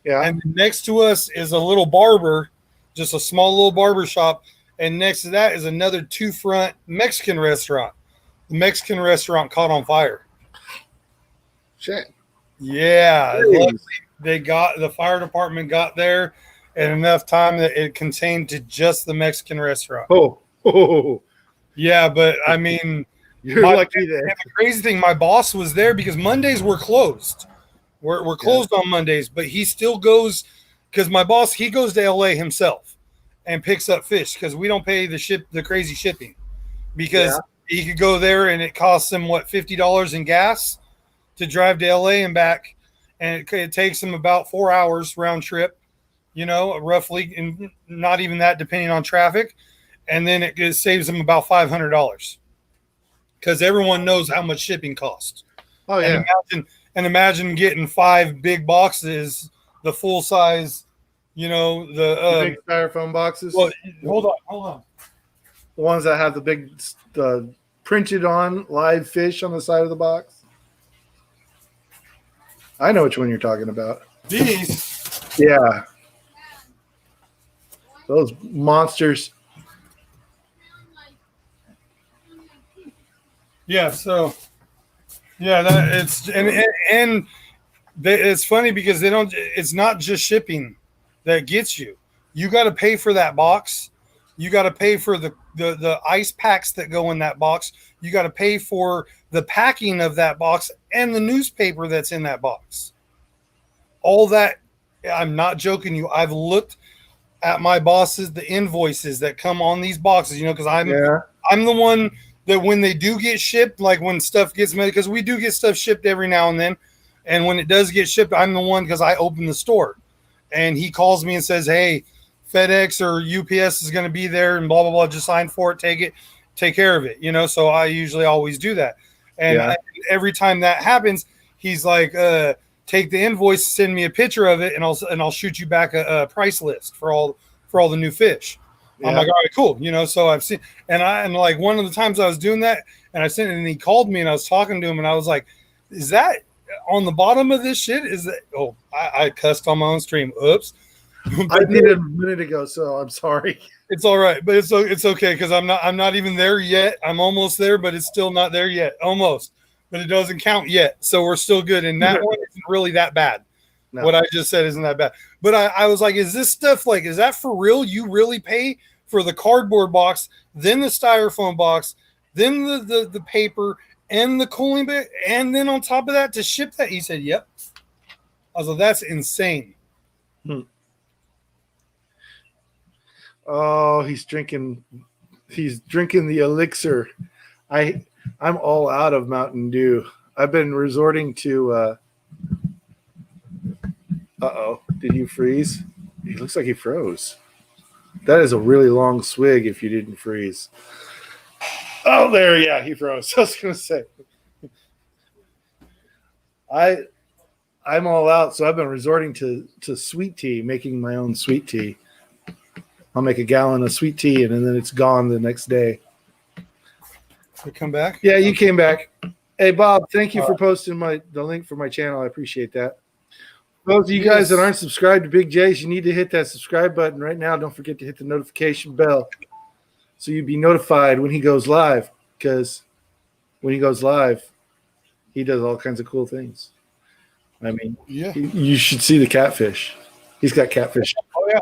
Yeah. And next to us is a little barber, just a small little barber shop. And next to that is another 2-front Mexican restaurant. The Mexican restaurant caught on fire. Shit. Yeah. Luckily, the fire department got there in enough time that it contained to just the Mexican restaurant. Oh. Yeah, but I mean, you're lucky there. The crazy thing, my boss was there because Mondays were closed. We're closed on Mondays, but he still goes because my boss, he goes to LA himself and picks up fish because we don't pay the crazy shipping because he could go there and it costs him what, $50 in gas to drive to LA and back, and it takes him about 4 hours round trip, roughly, and not even that depending on traffic, and then it saves him about $500 because everyone knows how much shipping costs. Oh yeah, imagine getting 5 big boxes, the full size, the big styrofoam boxes. Well, hold on. The ones that have the big printed on live fish on the side of the box. I know which one you're talking about. These, yeah, those monsters. yeah. So, yeah, that it's and it's funny because they don't. It's not just shipping that gets you. You got to pay for that box. You got to pay for the ice packs that go in that box. You got to pay for the packing of that box and the newspaper that's in that box. All that, I'm not joking you. I've looked at my bosses, the invoices that come on these boxes, because I'm the one that when they do get shipped, like when stuff gets made, because we do get stuff shipped every now and then. And when it does get shipped, I'm the one because I open the store. And he calls me and says, hey, FedEx or UPS is going to be there and blah, blah, blah. Just sign for it, take care of it. So I usually always do that. And every time that happens, he's like, take the invoice, send me a picture of it, and I'll shoot you back a price list for all the new fish. Yeah. I'm like, all right, cool. So I've seen, and like one of the times I was doing that, and I sent it, and he called me, and I was talking to him, and I was like, is that on the bottom of this shit? Is that? Oh, I cussed on my own stream. Oops. I did it a minute ago, so I'm sorry. It's all right, but it's okay because I'm not even there yet. I'm almost there, but it's still not there yet. Almost, but it doesn't count yet, so we're still good. And that one isn't really that bad. No. What I just said isn't that bad. But I was like, is this stuff is that for real? You really pay for the cardboard box, then the styrofoam box, then the paper and the cooling bit, and then on top of that to ship that? He said, yep. I was like, that's insane. Oh, he's drinking the elixir. I'm all out of Mountain Dew. I've been resorting to did you freeze? He looks like he froze. That is a really long swig if you didn't freeze. Oh, there, yeah, he froze. I was gonna say. I'm all out, so I've been resorting to sweet tea, making my own sweet tea. I'll make a gallon of sweet tea, and then it's gone the next day. You come back? Yeah, you came back. Hey, Bob, thank you for posting the link for my channel. I appreciate that. Those of you guys that aren't subscribed to Big J's, you need to hit that subscribe button right now. Don't forget to hit the notification bell so you'd be notified when he goes live, because when he goes live, he does all kinds of cool things. I mean, you should see the catfish. He's got catfish. Oh, yeah.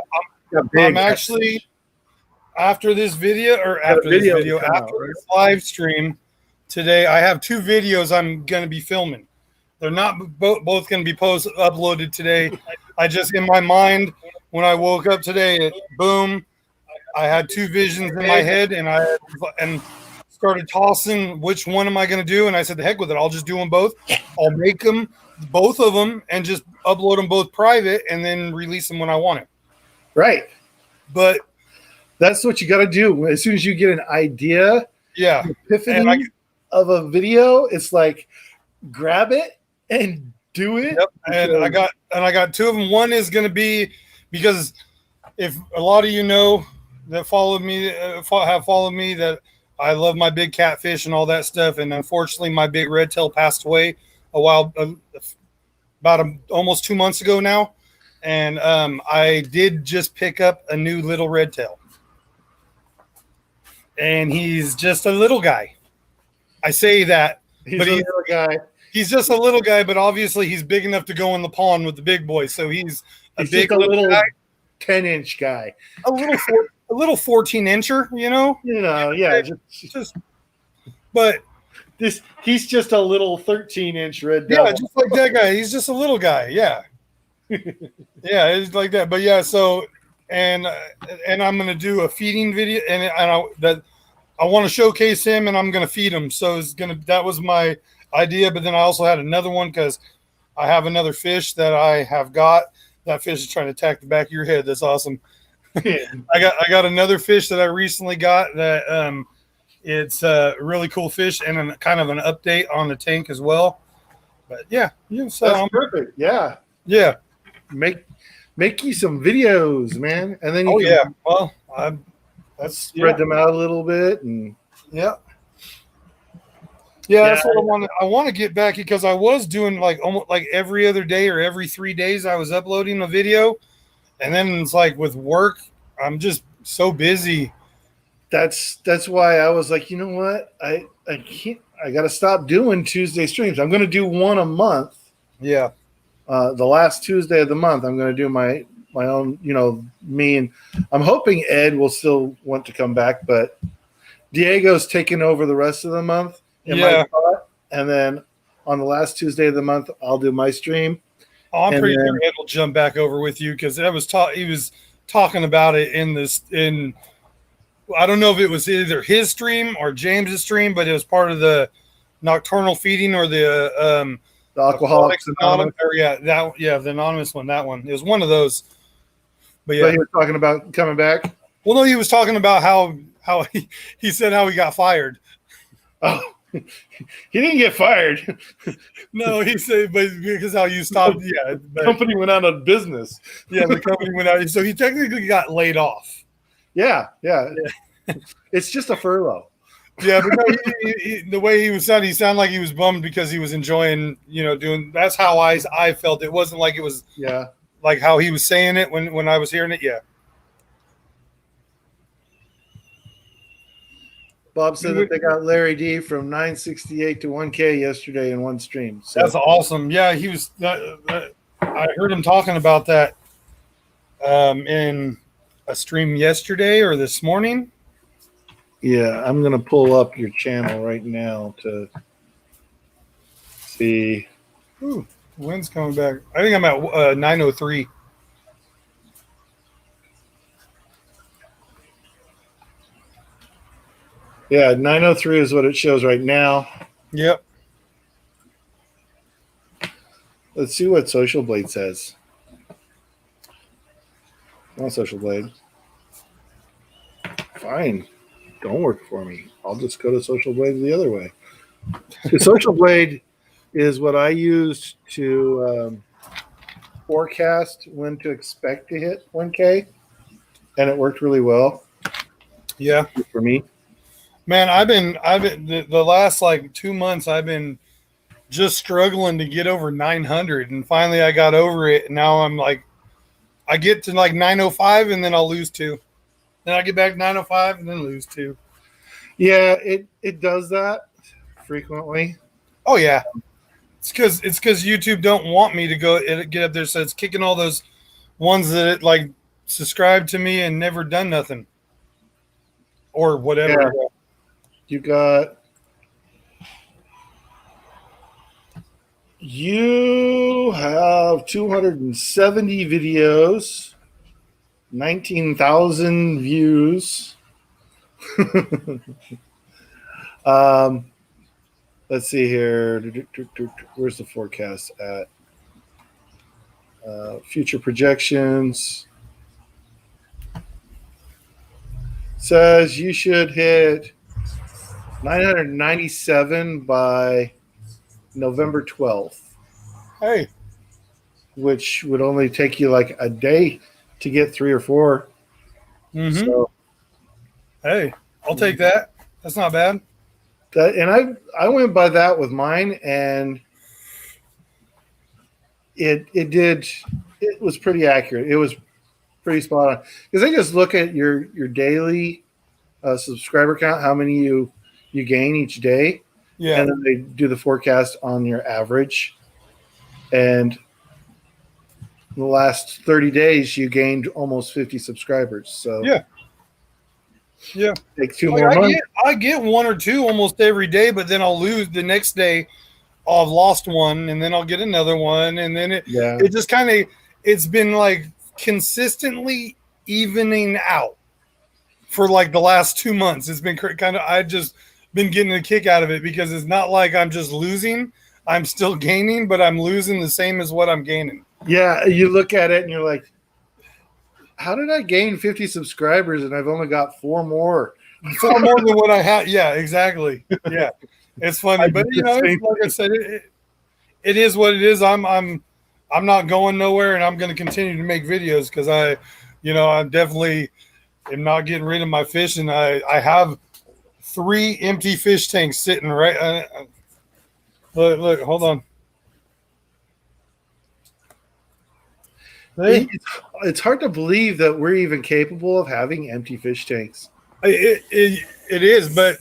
I'm actually after this live stream today, I have 2 videos I'm going to be filming. They're not both going to be uploaded today. I just, in my mind, when I woke up today, boom, I had 2 visions in my head, and started tossing which one am I going to do, and I said, the heck with it, I'll just do them both. I'll make them, both of them, and just upload them both private, and then release them when I want it. Right. But that's what you got to do. As soon as you get an idea, epiphany of a video, it's like grab it and do it. Yep. And I got 2 of them. One is going to be, because if a lot of you know that followed me, have followed me, that I love my big catfish and all that stuff. And unfortunately, my big red tail passed away about almost 2 months ago now. And I did just pick up a new little red tail. And he's just a little guy. I say that. He's a little guy. He's just a little guy, but obviously he's big enough to go in the pond with the big boys. So he's a little guy. 10-inch guy. A little 14-incher, yeah. But He's just a little 13-inch red Yeah, devil. just like that guy. He's just a little guy. Yeah. Yeah, it's like that. But yeah, so and I'm gonna do a feeding video, I want to showcase him, and I'm gonna feed him. So that was my idea. But then I also had another one because I have another fish that I have got. That fish is trying to attack the back of your head. That's awesome. I got another fish that I recently got that it's a really cool fish and kind of an update on the tank as well. But yeah, so That's perfect. Yeah. yeah. Make you some videos, man, and then you can Yeah. Well, that's spread them out a little bit, and yeah. Yeah, that's what I want. I want to get back because I was doing like almost like every other day or every 3 days I was uploading a video, and then it's like with work, I'm just so busy. that's why I was like, you know what, I can't. I got to stop doing Tuesday streams. I'm going to do one a month. Yeah. The last Tuesday of the month, I'm going to do my own. Me, and I'm hoping Ed will still want to come back, but Diego's taking over the rest of the month. My spot, and then on the last Tuesday of the month, I'll do my stream. Oh, I'm pretty sure Ed will jump back over with you because he was talking about it in I don't know if it was either his stream or James's stream, but it was part of the nocturnal feeding or the Alcoholics Anonymous. The anonymous one. That one. It was one of those. But yeah, but he was talking about coming back. Well, no, he was talking about how he said how he got fired. Oh, he didn't get fired. No, he said, but because how you stopped. Yeah, the company went out of business. Yeah, the company went out. So he technically got laid off. Yeah. It's just a furlough. Yeah, but no, the way he was sounding, he sounded like he was bummed because he was enjoying, doing. That's how I felt. It wasn't like it was. Yeah. Like how he was saying it when I was hearing it. Yeah. Bob said that they got Larry D from 968 to 1K yesterday in one stream. So. That's awesome. Yeah, he was. I heard him talking about that in a stream yesterday or this morning. Yeah, I'm going to pull up your channel right now to see. Ooh, the wind's coming back. I think I'm at 903. Yeah, 903 is what it shows right now. Yep. Let's see what Social Blade says. Not Social Blade. Fine. Don't work for me. I'll just go to Social Blade the other way. Social Blade is what I use to forecast when to expect to hit 1K, and it worked really well. Yeah. For me. Man, I've been the last like 2 months I've been just struggling to get over 900, and finally I got over it. And now I'm like, I get to like 905 and then I'll lose 2. Then I get back 905 and then lose 2. Yeah, it does that frequently. Oh yeah, it's because YouTube don't want me to get up there, so it's kicking all those ones that like subscribe to me and never done nothing or whatever. Yeah. You have 270 videos, 19,000 views. Let's see here. Where's the forecast at? Future projections. Says you should hit 997 by November 12th. Hey. Which would only take you like a day to get 3 or 4. Mm-hmm. So, hey, I'll take that. That's not bad. And I went by that with mine, and it was pretty accurate. It was pretty spot on because they just look at your daily subscriber count, how many you gain each day, yeah, and then they do the forecast on your average. And in the last 30 days, you gained almost 50 subscribers. So yeah, Yeah. Take 2 Like more months. I get one or two almost every day, but then I'll lose the next day. I've lost one, and then I'll get another one, and then Yeah. it just kind of it's been like consistently evening out for like the last 2 months. It's been kind of I just been getting a kick out of it because it's not like I'm just losing. I'm still gaining, but I'm losing the same as what I'm gaining. Yeah, you look at it and you're like, how did I gain 50 subscribers and I've only got 4 more? Far more than what I had. Yeah, exactly. Yeah, it's funny, I but did you the know, same it's, like I said, it is what it is. I'm not going nowhere, and I'm going to continue to make videos because I definitely am not getting rid of my fish, and I have 3 empty fish tanks sitting right. Look, hold on. See? It's hard to believe that we're even capable of having empty fish tanks. It is, but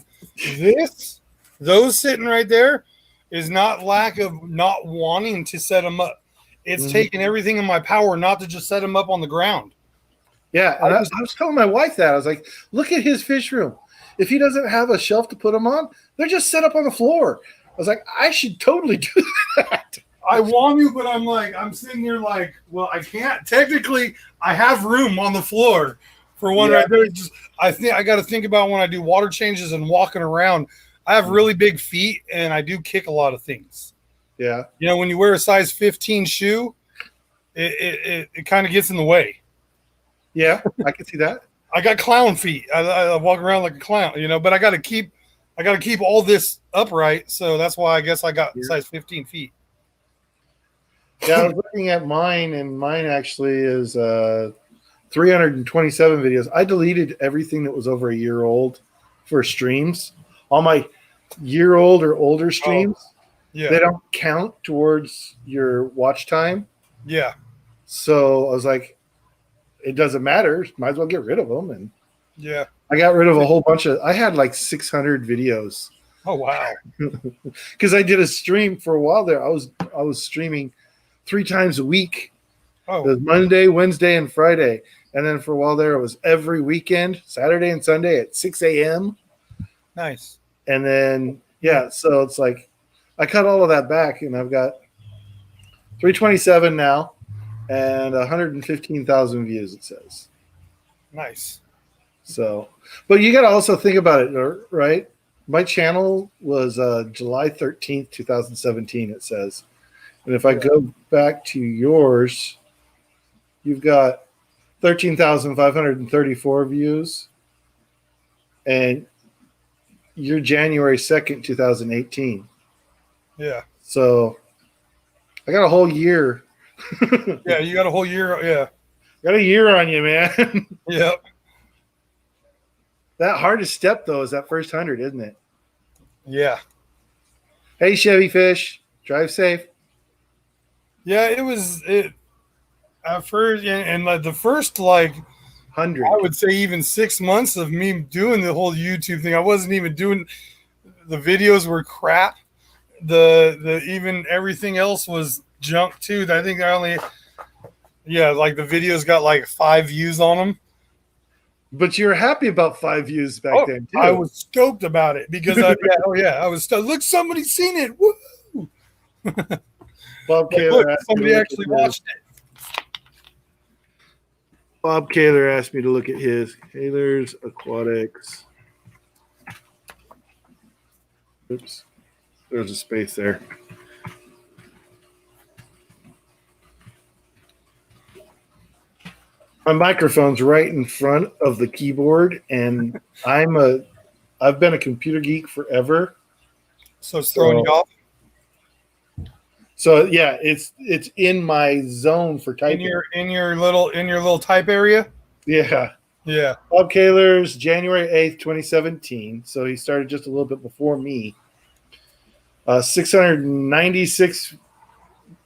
those sitting right there is not lack of not wanting to set them up. It's taking everything in my power not to just set them up on the ground. Yeah, and I was telling my wife that. I was like, look at his fish room. If he doesn't have a shelf to put them on, they're just set up on the floor. I was like, I should totally do that. I want to, but I'm sitting here like, well, I can't. Technically, I have room on the floor for one right there. I think I got to think about when I do water changes and walking around. I have really big feet, and I do kick a lot of things. Yeah. You know, when you wear a size 15 shoe, it kind of gets in the way. Yeah, I can see that. I got clown feet. I walk around like a clown, but I got to keep all this upright. So that's why I guess I got size 15 feet. Yeah, I was looking at mine, and mine actually is 327 videos. I deleted everything that was over a year old for streams. All my year-old or older streams, they don't count towards your watch time. Yeah. So I was like, it doesn't matter. Might as well get rid of them. And yeah, I got rid of a whole bunch of. I had like 600 videos. Oh wow! Because I did a stream for a while there. I was streaming 3 times a week. Oh. It was Monday, Wednesday, and Friday. And then for a while there, it was every weekend, Saturday and Sunday at 6 a.m. Nice. And then, so it's like I cut all of that back, and I've got 327 now and 115,000 views, it says. Nice. So, but you got to also think about it, right? My channel was July 13th, 2017, it says. And if I go back to yours, you've got 13,534 views. And you're January 2nd, 2018. Yeah. So I got a whole year. Yeah, you got a whole year. Yeah. Got a year on you, man. Yep. That hardest step, though, is that first 100, isn't it? Yeah. Hey, Chevy Fish, drive safe. Yeah, it at first, and like the first 100. I would say even 6 months of me doing the whole YouTube thing. I wasn't even doing the videos were crap. The even everything else was junk too. I think I only like the videos got like 5 views on them. But you were happy about 5 views back then too. I was stoked about it because I was stoked. Look, somebody's seen it. Woo! Bob Kaler look, somebody actually watched it. Bob Kaler asked me to look at his Kaler's Aquatics. Oops, there's a space there. My microphone's right in front of the keyboard, and I've been a computer geek forever. So it's throwing you off. So yeah, it's in my zone for typing. In your little type area. Yeah. Yeah. Bob Kaler's January 8th, 2017. So he started just a little bit before me. 696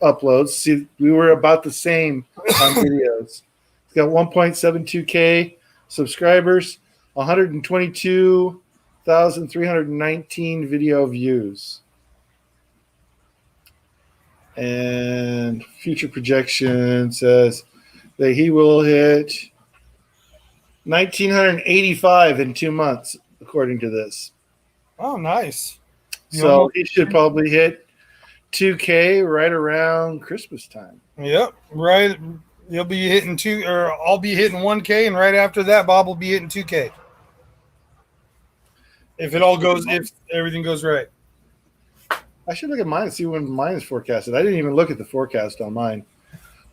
uploads. See, we were about the same on videos. He's got 1.72K subscribers, 122,319 video views. And future projection says that he will hit 1,985 in 2 months, according to this. Oh, nice. So he should probably hit 2K right around Christmas time. Yep, right. You'll be hitting or I'll be hitting 1K, and right after that, Bob will be hitting 2K. If everything goes right. I should look at mine and see when mine is forecasted. I didn't even look at the forecast on mine.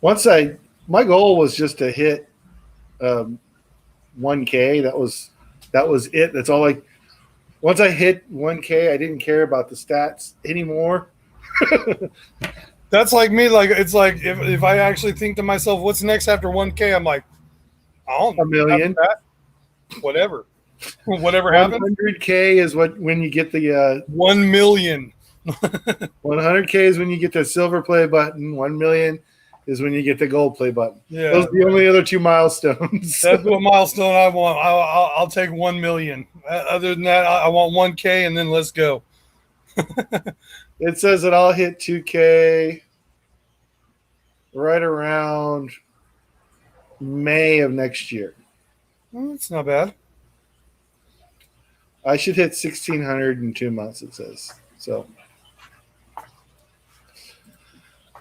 My goal was just to hit 1K. That was it. That's all once I hit 1K, I didn't care about the stats anymore. That's like me. Like, it's like if I actually think to myself, what's next after 1K? I'm like, I don't know. A million. Whatever. Whatever happens. 100K is when you get the 1 million. 100K is when you get the silver play button. 1 million is when you get the gold play button. Yeah, those are the only other 2 milestones. That's what milestone I want. I'll take 1 million. Other than that, I want 1K, and then let's go. It says that I'll hit 2K right around May of next year. Well, that's not bad. I should hit 1,600 in 2 months, it says. So,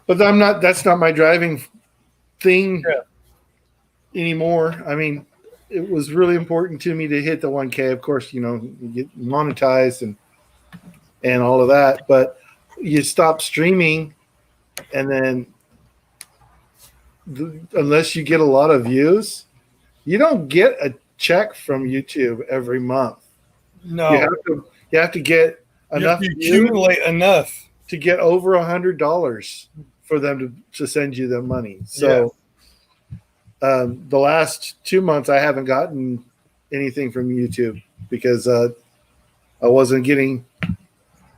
but that's not my driving thing anymore. I mean, it was really important to me to hit the 1K. Of course, you get monetized and all of that, but you stop streaming, and then unless you get a lot of views, you don't get a check from YouTube every month. No, you have to get enough. You accumulate enough to get over $100 for them to send you the money. So the last 2 months, I haven't gotten anything from YouTube because I wasn't getting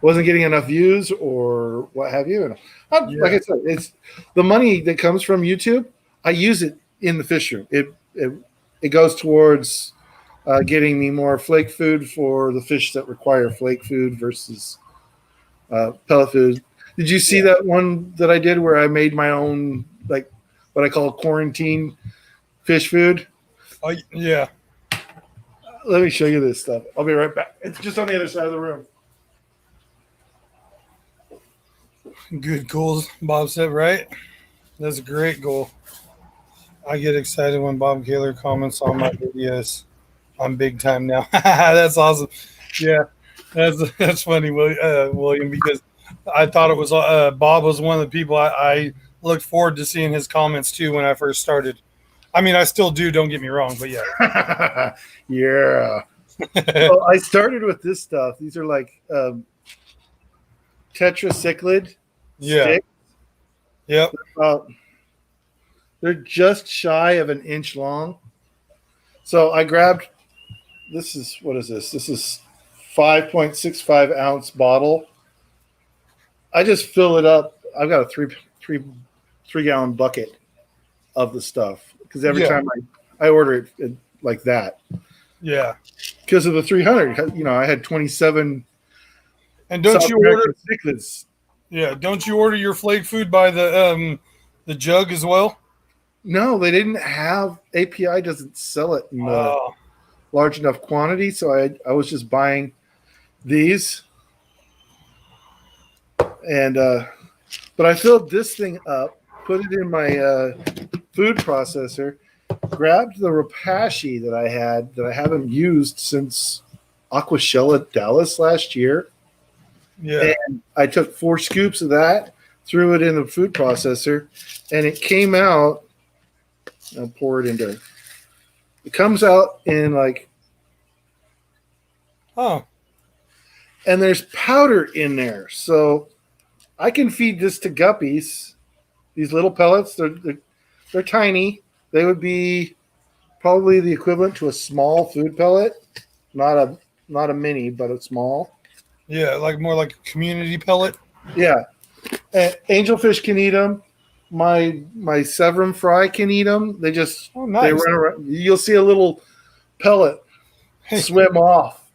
enough views or what have you. And like I said, it's the money that comes from YouTube. I use it in the fish room. It goes towards getting me more flake food for the fish that require flake food versus pellet food. Did you see that one that I did where I made my own, like what I call quarantine fish food? Oh, yeah. Let me show you this stuff. I'll be right back. It's just on the other side of the room. Good goals, Bob said, right? That's a great goal. I get excited when Bob Kaler comments on my videos. I'm big time now. That's awesome. Yeah, that's funny, William, because I thought it was Bob was one of the people I looked forward to seeing his comments too when I first started. I mean, I still do. Don't get me wrong, but yeah. Yeah. So I started with this stuff. These are like tetraciclid sticks. Yep. They're just shy of an inch long. So I grabbed. What is this? This is 5.65 ounce bottle. I just fill it up. I've got a three gallon bucket of the stuff because every time I order it like that. Yeah. Because of the 300, I had 27. And don't you order cichlids? Yeah. Don't you order your flake food by the jug as well? No, they didn't have. API doesn't sell it in large enough quantity, so I was just buying these. And but I filled this thing up, put it in my food processor, grabbed the Rapashi that I had that I haven't used since Aquashella Dallas last year. Yeah. And I took 4 scoops of that, threw it in the food processor, and it came out. I'll pour it into. It comes out in like. Oh. And there's powder in there, so I can feed this to guppies. These little pellets, they're tiny. They would be probably the equivalent to a small food pellet, not a mini, but a small. Yeah, like more like a community pellet. Yeah, angelfish can eat them. My Severum fry can eat them. They just they run around. You'll see a little pellet swim off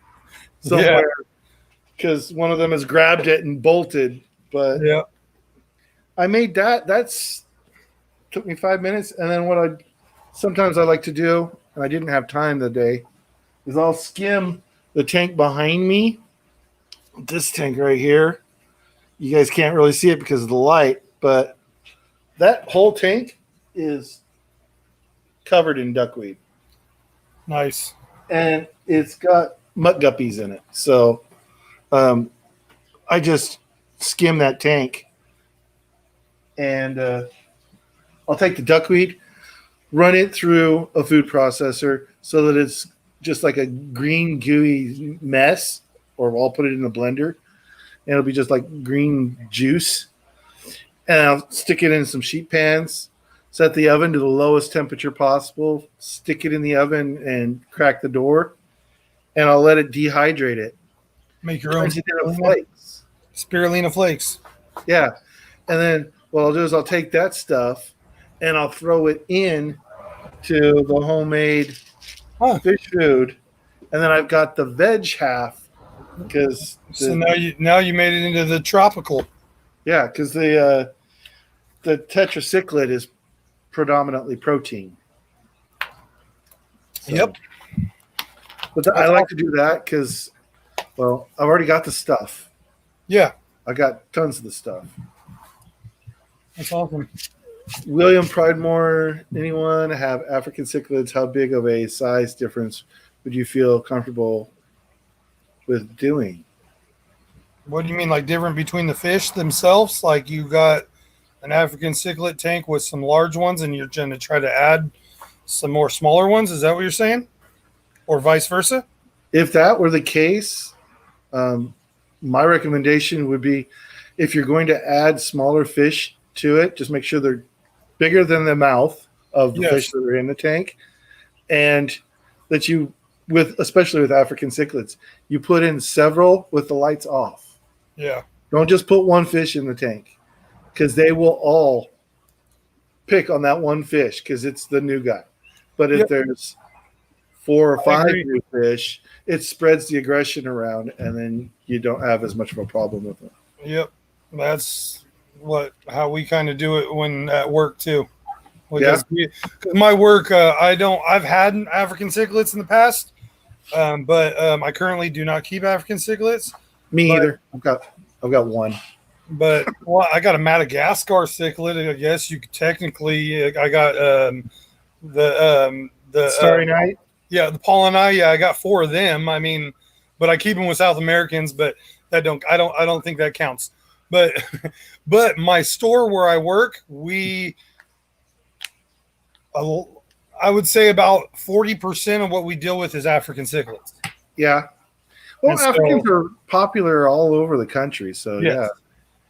somewhere because one of them has grabbed it and bolted. But I made that. Took me 5 minutes, and then sometimes I like to do and I didn't have time that day, is I'll skim the tank behind me. This tank right here. You guys can't really see it because of the light, but that whole tank is covered in duckweed. Nice. And it's got mutt guppies in it. So I just skim that tank, and I'll take the duckweed, run it through a food processor so that it's just like a green gooey mess, or I'll put it in a blender and it'll be just like green juice. And I'll stick it in some sheet pans, set the oven to the lowest temperature possible, stick it in the oven and crack the door, and I'll let it dehydrate it. Make your own Flakes. spirulina flakes. Yeah. And then what I'll do is I'll take that stuff and I'll throw it in to the homemade fish food. And then I've got the veg half because So now you made it into the tropical. Yeah, because the tetracycline is predominantly protein. So, Yep. But I like to do that because, well, I've already got the stuff. Yeah. I got tons of the stuff. That's awesome. William Pridemore, anyone have African cichlids? How big of a size difference would you feel comfortable with doing? What do you mean, like different between the fish themselves? Like you got an African cichlid tank with some large ones and you're going to try to add some more smaller ones? Is that what you're saying? Or vice versa? If that were the case, my recommendation would be if you're going to add smaller fish to it, just make sure they're bigger than the mouth of the fish that are in the tank, and that you, especially with African cichlids, you put in several with the lights off. Yeah. Don't just put one fish in the tank, because they will all pick on that one fish because it's the new guy. But if there's 4 or 5 new fish, it spreads the aggression around, and then you don't have as much of a problem with it. Yep. That's how we kind of do it when at work too. Because my work, I've had African cichlids in the past, but I currently do not keep African cichlids. Me either. I've got one. But I got a Madagascar cichlid. I guess you could technically. I got the Starry Night. Yeah, the Paulini. Yeah, I got 4 of them. I mean, but I keep them with South Americans. But I don't think that counts. But my store where I work, I would say about 40% of what we deal with is African cichlids. Yeah. Well, Africans are popular all over the country, so yeah.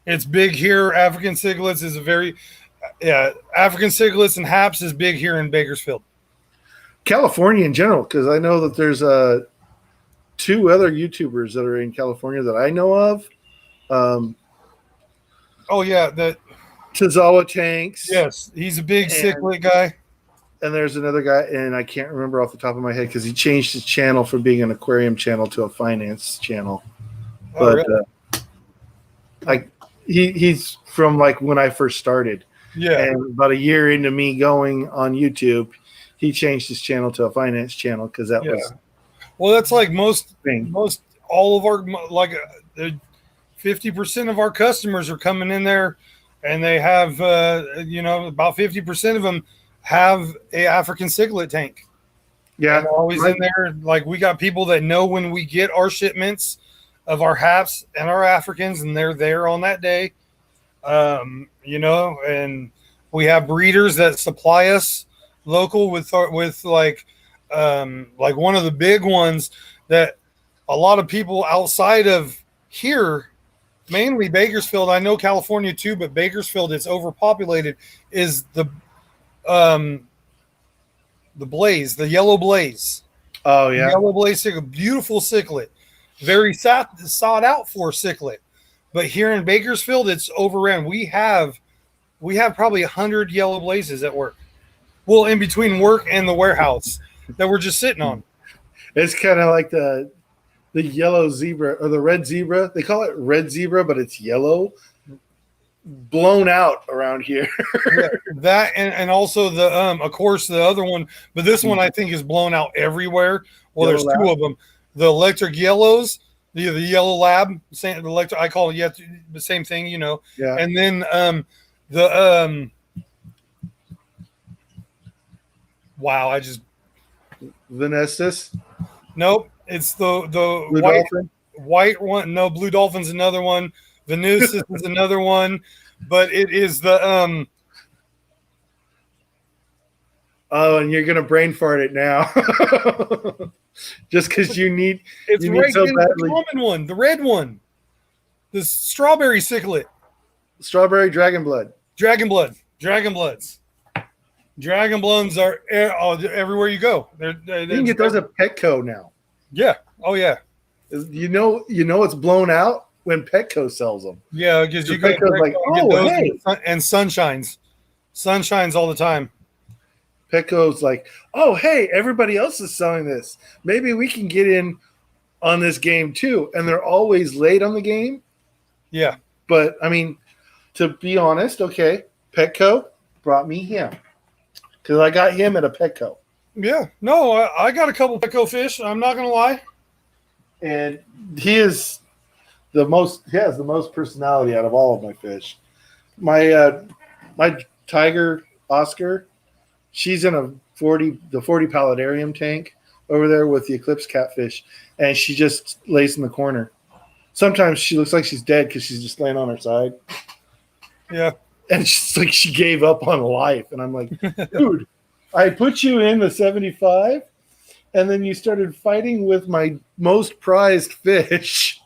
It's big here. African cichlids is African cichlids and haps is big here in Bakersfield. California in general, because I know that there's 2 other YouTubers that are in California that I know of. That Tazawa Tanks. Yes, he's a big cichlid guy. And there's another guy, and I can't remember off the top of my head because he changed his channel from being an aquarium channel to a finance channel. But really? He's from like when I first started. Yeah. And about a year into me going on YouTube, he changed his channel to a finance channel because that was. Well, that's like most all of our 50% of our customers are coming in there, and they have about 50% of them have a African cichlid tank. Yeah, and always in there. Like we got people that know when we get our shipments of our haps and our Africans, and they're there on that day. And we have breeders that supply us local with like one of the big ones that a lot of people outside of here, mainly Bakersfield, I know California too, but Bakersfield, it's overpopulated, is the blaze, the yellow blaze. Oh yeah, the yellow blaze cichlid, beautiful cichlid, very sought out for cichlid. But here in Bakersfield, it's overrun. We have probably 100 yellow blazes at work. Well, in between work and the warehouse that we're just sitting on. It's kind of like the yellow zebra or the red zebra. They call it red zebra, but it's yellow. blown out around here. Yeah, that and also the of course the other one, but this one I think is blown out everywhere. Well, Yellow there's two lab? of them. The electric yellows, the yellow lab, same the electric. I call it yet the same thing, you know. Yeah. And then the wow, I just Venestus, nope. It's the Blue white Dolphin. white one. No, blue dolphin's another one. Venus is another one, but it is the Oh, and you're gonna brain fart it now, just because you need it's you need right so there, badly. the common one, the red one, the strawberry cichlid, Strawberry Dragon Blood. dragon bloods. Dragon bloods are everywhere you go. You can get those at Petco now. Yeah. Oh yeah. You know it's blown out when Petco sells them. Yeah, because you Petco's get like, get oh, those hey. and sunshines all the time. Petco's like, oh, hey, everybody else is selling this. Maybe we can get in on this game too. And they're always late on the game. Yeah. But I mean, to be honest, okay, Petco brought me him because I got him at a Petco. Yeah. No, I got a couple Petco fish. I'm not gonna lie. And he has the most personality out of all of my fish. My tiger Oscar, she's in the 40 paludarium tank over there with the eclipse catfish, and she just lays in the corner. Sometimes she looks like she's dead because she's just laying on her side. Yeah. And she's like she gave up on life. And I'm like, dude, I put you in the 75, and then you started fighting with my most prized fish,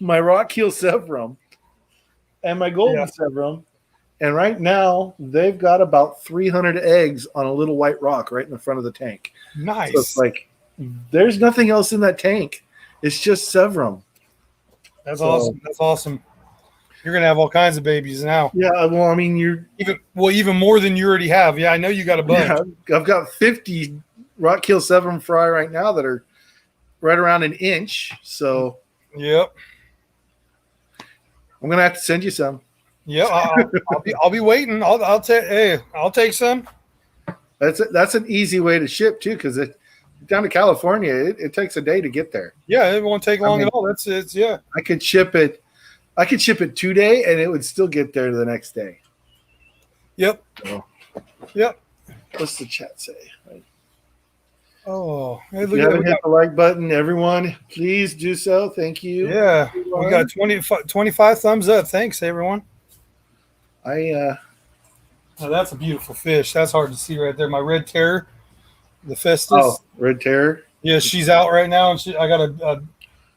my rockkeel Severum, and my golden Severum. And right now, they've got about 300 eggs on a little white rock right in the front of the tank. Nice. So it's like, there's nothing else in that tank. It's just Severum. That's awesome. That's awesome. You're gonna have all kinds of babies now. Yeah, well, I mean, you're even more than you already have. Yeah, I know you got a bunch. Yeah, I've got 50 rockkeel Severum fry right now that are right around an inch. So, yep. I'm gonna have to send you some. Yeah, I'll be waiting. I'll take. Hey, I'll take some. That's an easy way to ship too, because down to California, it takes a day to get there. Yeah, it won't take long at all. It's yeah. I could ship it 2 days, and it would still get there the next day. Yep. So, yep. What's the chat say? Oh, hey, if you haven't hit the like button, everyone, please do so. Thank you. Yeah, everyone. We got 25 thumbs up. Thanks, everyone. Oh, that's a beautiful fish. That's hard to see right there. My red terror, the Festus. Oh, red terror. Yeah, she's out right now, and I got a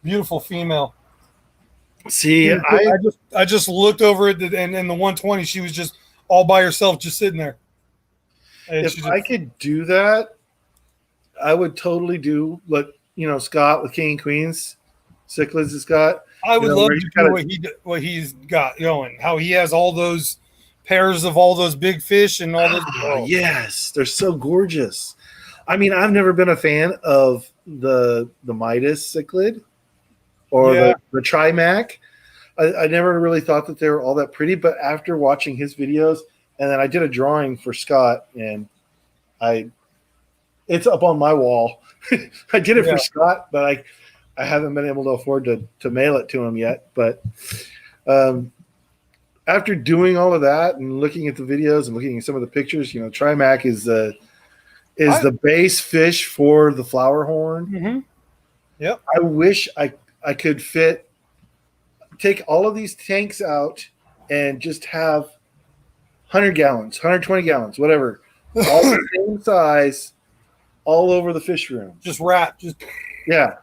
beautiful female. See, I just looked over at and in the 120, she was just all by herself, just sitting there. And if I could do that, I would totally do Scott with King and Queens, cichlids has got. I would love to do what he's got going. How he has all those pairs of all those big fish and all those. Oh, yes, they're so gorgeous. I mean, I've never been a fan of the Midas cichlid or the Trimac. I never really thought that they were all that pretty, but after watching his videos, and then I did a drawing for Scott, and it's up on my wall. I did it for Scott, but I haven't been able to afford to mail it to him yet. But after doing all of that and looking at the videos and looking at some of the pictures, Trimac is the base fish for the flower horn. Mm-hmm. Yep. I wish I could take all of these tanks out and just have 100 gallons, 120 gallons, whatever, all the same size, all over the fish room. Just wrap. Yeah.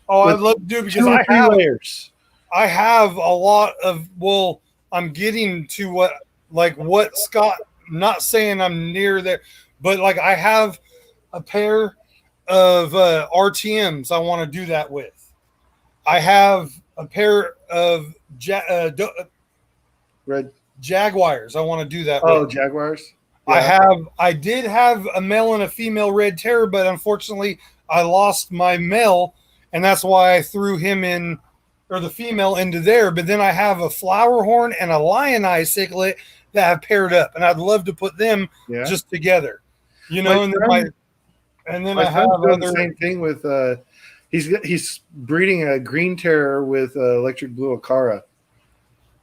Oh, I'd love to do it because I have layers. I have a lot of. Well, I'm getting to what Scott. Not saying I'm near there, but I have a pair of RTMs I want to do that with. I have a pair of red jaguars I want to do that with. Oh, jaguars. Yeah. I did have a male and a female red terror, but unfortunately I lost my male, and that's why I threw him in or the female into there, but then I have a flower horn and a lionized cichlid that have paired up, and I'd love to put them Yeah. just together, you My know. And then My I have son's doing other. the same thing with he's breeding a green terror with electric blue Akara.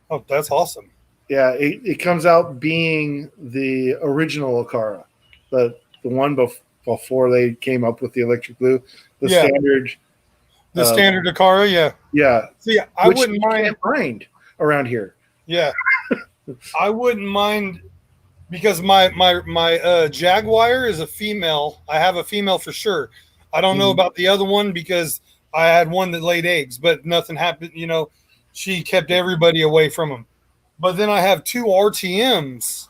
Oh, that's awesome. Yeah, it comes out being the original Akara, the one before they came up with the electric blue, the Yeah. standard, The standard Akara, yeah. yeah. See, I Which wouldn't you mind. can't find around here. Yeah, I wouldn't mind because my Jaguar is a female. I have a female for sure. I don't know Mhm. about the other one because I had one that laid eggs, but nothing happened. You know, she kept everybody away from them. But then I have two RTMs,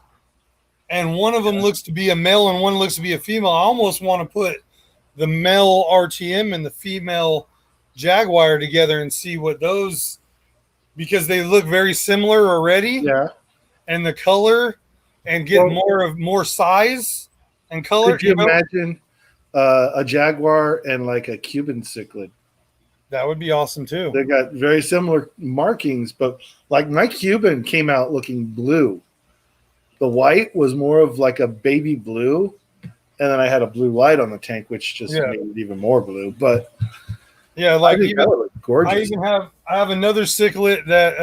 and one of them looks to be a male and one looks to be a female. I almost want to put the male RTM and the female Jaguar together and see what those, because they look very similar already, Yeah. and the color, and get more size and color. Could you know? imagine a Jaguar and like a Cuban cichlid? That would be awesome too. They got very similar markings, but like my Cuban came out looking blue. The white was more of like a baby blue, and then I had a blue light on the tank, which just made it even more blue. But yeah, like I think that would look gorgeous. I even have another cichlid that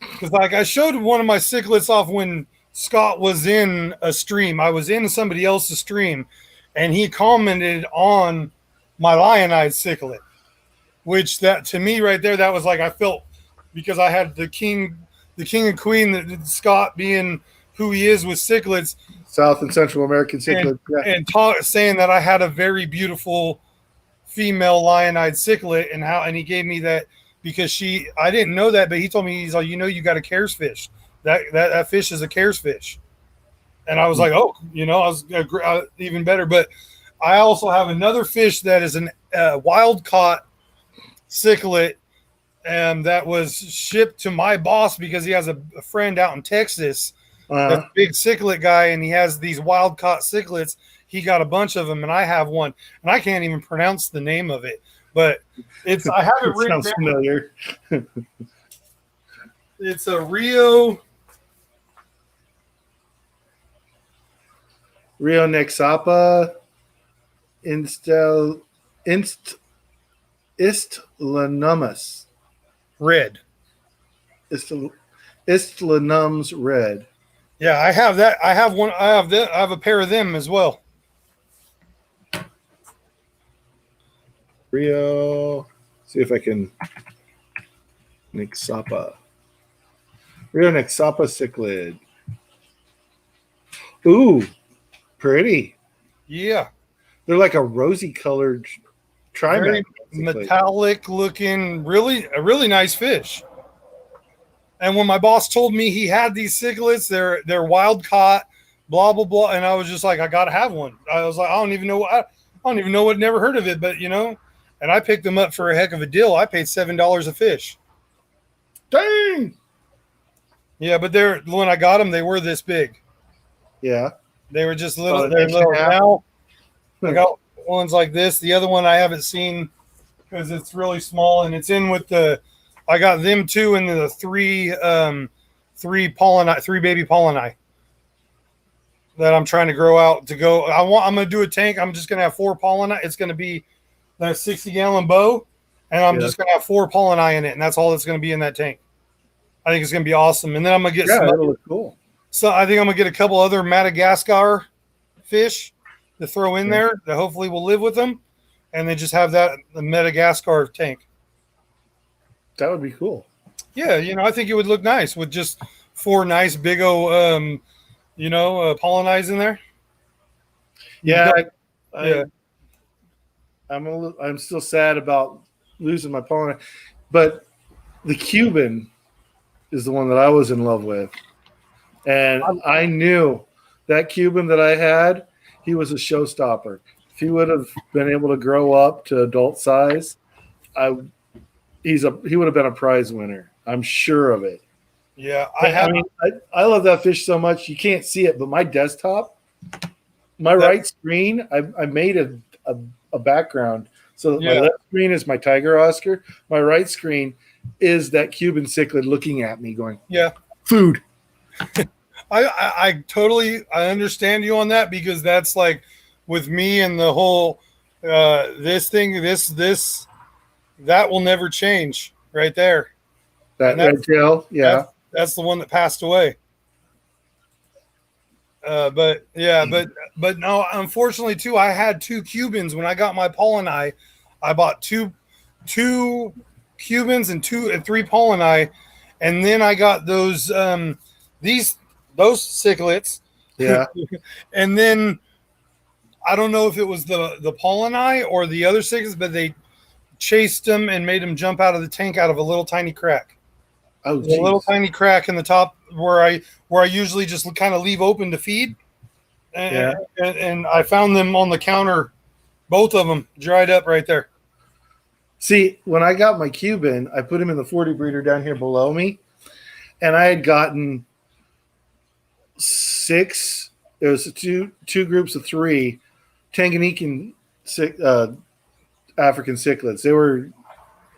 because like I showed one of my cichlids off when Scott was in a stream. I was in somebody else's stream, and he commented on my lionized cichlid, which that to me right there, that was like I felt, because I had the king and queen, that Scott being who he is with cichlids, South and Central American cichlid, and saying that I had a very beautiful female lionized cichlid, and he gave me that because I didn't know that, but he told me, he's like, you got a Cares fish. That fish is a Cares fish. And I was like, oh, I was even better. But I also have another fish that is a wild caught cichlid, and that was shipped to my boss because he has a friend out in Texas that's a big cichlid guy, and he has these wild caught cichlids. He got a bunch of them, and I have one, and I can't even pronounce the name of it, but I have it written sounds familiar. It's a Rio Nexapa Istlanumus red. Istlanums red. Yeah, I have that. I have one. I have a pair of them as well. Rio. See if I can. Nexapa. Rio Nexapa cichlid. Ooh, pretty. Yeah. They're like a rosy colored Very trimax. metallic looking, a really nice fish. And when my boss told me he had these cichlids, they're wild caught, blah blah blah, and I was just like, I gotta have one. I was like, I don't even know what, never heard of it, but and I picked them up for a heck of a deal. I paid $7 a fish. Dang. Yeah, but when I got them, they were this big. Yeah. They were just little. They're little now. I got ones like this. The other one I haven't seen because it's really small, and it's in with the. I got them two and the three baby pollini that I'm trying to grow out to go. I'm gonna do a tank. I'm just gonna have 4 pollini. It's gonna be that 60-gallon bow, and I'm just gonna have 4 pollini in it, and that's all that's gonna be in that tank. I think it's gonna be awesome. And then I'm gonna get that'll look cool. So I think I'm gonna get a couple other Madagascar fish to throw in there that hopefully will live with them, and then just have the Madagascar tank. That would be cool. Yeah, I think it would look nice with just 4 nice big pollinize in there. Yeah, I'm still sad about losing my pollinator, but the Cuban is the one that I was in love with, and I knew that Cuban that I had, he was a showstopper. If he would have been able to grow up to adult size, he would have been a prize winner. I'm sure of it. Yeah, I love that fish so much. You can't see it, but my desktop, my right screen, I made a background so that my left screen is my Tiger Oscar. My right screen is that Cuban cichlid looking at me going, Yeah. food. I totally I understand you on that, because that's like with me and the whole this thing that will never change right there. That And red tail, yeah. that's the one that passed away. But yeah, but no, unfortunately too, I had two Cubans when I got my Paulini. I bought two Cubans and three Paulini, and then I got those those cichlids. Yeah. And then I don't know if it was the Paulini or the other cichlids, but they chased them and made them jump out of the tank out of a little tiny crack. Oh, A little geez. tiny crack in the top where I usually just kind of leave open to feed. Yeah. And I found them on the counter, both of them dried up right there. See, when I got my Cuban, I put him in the 40 breeder down here below me, and I had gotten 6. It was two groups of 3 Tanganyikan African cichlids. They were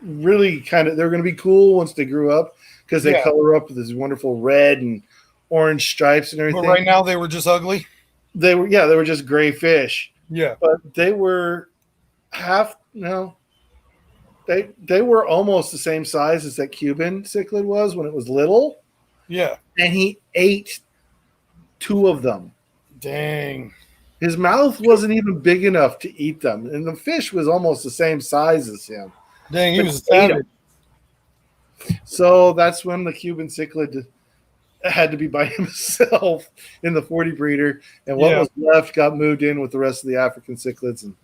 really they were going to be cool once they grew up, because they color up with this wonderful red and orange stripes and everything. But right now they were just ugly. They were just gray fish. Yeah. But they were they were almost the same size as that Cuban cichlid was when it was little. Yeah. And he ate 2 of them. Dang. His mouth wasn't even big enough to eat them, and the fish was almost the same size as him. Dang, he was savage. So that's when the Cuban cichlid had to be by himself in the 40 breeder, and what was left got moved in with the rest of the African cichlids. And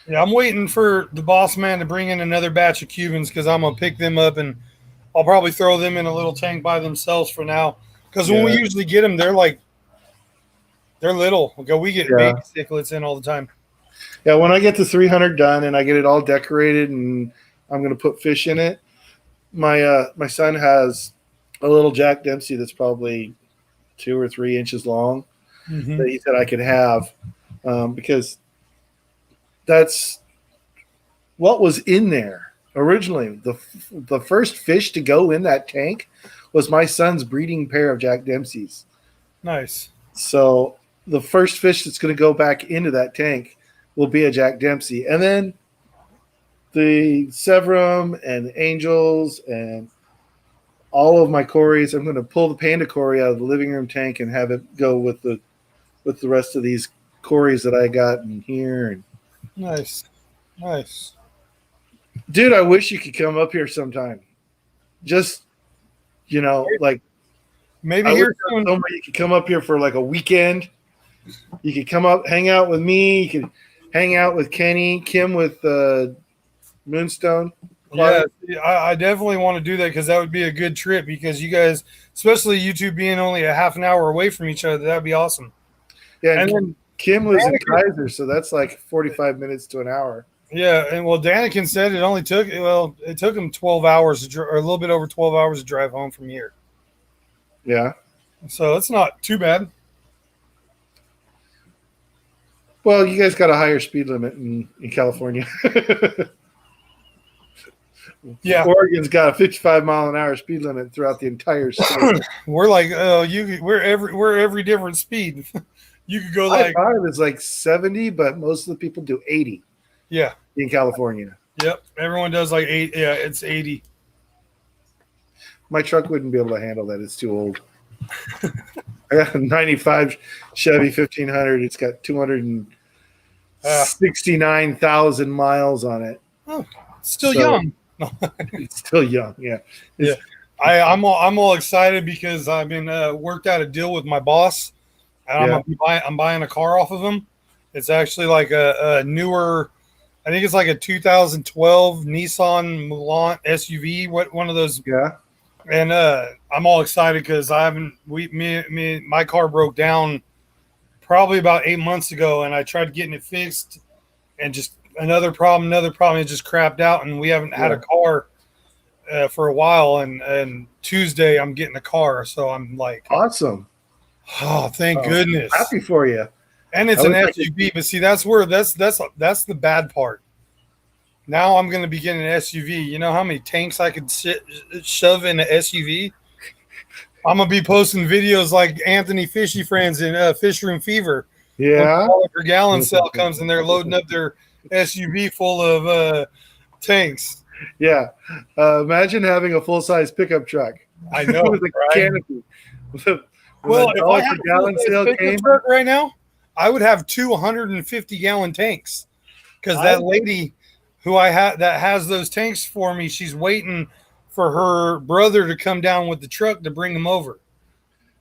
yeah, I'm waiting for the boss man to bring in another batch of Cubans, because I'm gonna pick them up and I'll probably throw them in a little tank by themselves for now. Because when we usually get them, they're little. We get baby cichlids in all the time. Yeah, when I get the 300 done and I get it all decorated and I'm going to put fish in it, my son has a little Jack Dempsey that's probably 2 or 3 inches long that he said I could have, because that's what was in there originally. The first fish to go in that tank was my son's breeding pair of Jack Dempseys. Nice. So the first fish that's going to go back into that tank will be a Jack Dempsey. And then the Severum and Angels and all of my Corys, I'm going to pull the Panda Cory out of the living room tank and have it go with the rest of these Corys that I got in here. And Nice. dude, I wish you could come up here sometime. Just, like maybe here soon. Somewhere you could come up here for like a weekend. You could come up, hang out with me. You could hang out with Kenny, Kim with Moonstone. Yeah, I definitely want to do that, because that would be a good trip, because you guys, especially you two being only a half an hour away from each other, that would be awesome. Yeah, and then Kim lives in Kaiser, so that's like 45 minutes to an hour. Yeah, and Daniken said it took him 12 hours, or a little bit over 12 hours to drive home from here. Yeah. So it's not too bad. Well, you guys got a higher speed limit in California. Yeah. Oregon's got a 55-mile-an-hour speed limit throughout the entire state. We're like, we're every different speed. You could go like I-5 is like 70, but most of the people do 80. Yeah. In California. Yep. Everyone does like 8. Yeah, it's 80. My truck wouldn't be able to handle that. It's too old. I got a 95 Chevy 1500. It's got 269,000 miles on it. Oh, still young. It's still young, yeah. I'm all excited because I've been worked out a deal with my boss, and I'm buying a car off of him. It's actually like a newer, I think it's like a 2012 Nissan Mulant SUV. One of those? Yeah. And I'm all excited because my car broke down probably about 8 months ago, and I tried getting it fixed, and just another problem. It just crapped out, and we haven't had a car for a while. And Tuesday I'm getting a car, so I'm like, awesome. Oh, thank goodness! Happy for you. And it's an SUV, but see, that's the bad part. Now I'm going to be getting an SUV. You know how many tanks I could shove in an SUV? I'm going to be posting videos like Anthony Fishy Friends in Fish Room Fever. Yeah. When per gallon sale comes and they're loading up their SUV full of tanks. Yeah. Imagine having a full-size pickup truck. I know. With a right? canopy. Well, if I had per a gallon sale pickup came, truck right now, I would have 250-gallon tanks. Because that lady who I had that has those tanks for me, she's waiting for her brother to come down with the truck to bring them over.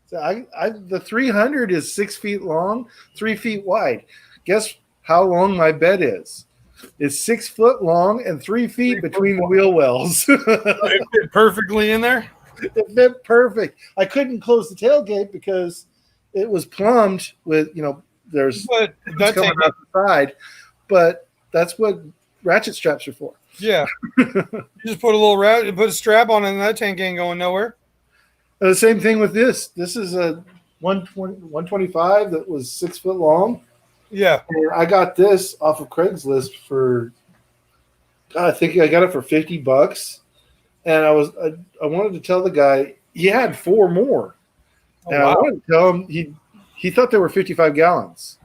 so the 300 is 6 feet long, 3 feet wide. Guess how long my bed is? It's 6 foot long and 3 feet between the wheel wells. It fit perfectly in there. It fit perfect. I couldn't close the tailgate because it was plumbed with, there's But that coming tank, out the side, but that's what ratchet straps are for. yeah, you just put a strap on it, and that tank ain't going nowhere. And the same thing with this. This is a 125 that was 6 foot long. Yeah, And I got this off of Craigslist for, I think I got it for $50. And I wanted to tell the guy he had 4 more. oh, And I wanted to tell him he thought they were 55 gallons.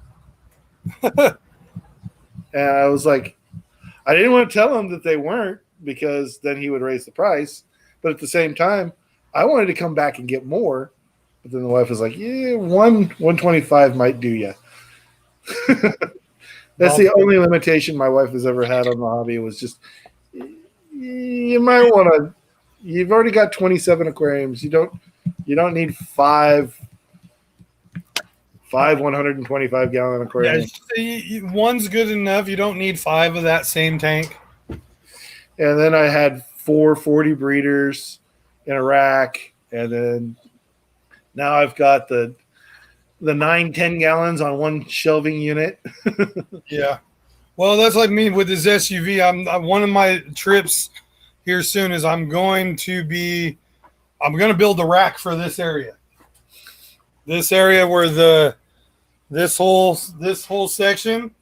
And I was like, I didn't want to tell him that they weren't because then he would raise the price. But at the same time, I wanted to come back and get more. But then the wife was like, yeah, 125 might do you. That's the only limitation my wife has ever had on the hobby. Was just, you might want to, you've already got 27 aquariums. You don't need five 125 gallon aquariums. Yeah, one's good enough. You don't need 5 of that same tank. And then I had 4 40 breeders in a rack. And then now I've got the 9-10 gallons on one shelving unit. Yeah. Well, that's like me with this SUV. I'm one of my trips here soon is I'm going to build the rack for this area. This area where this whole section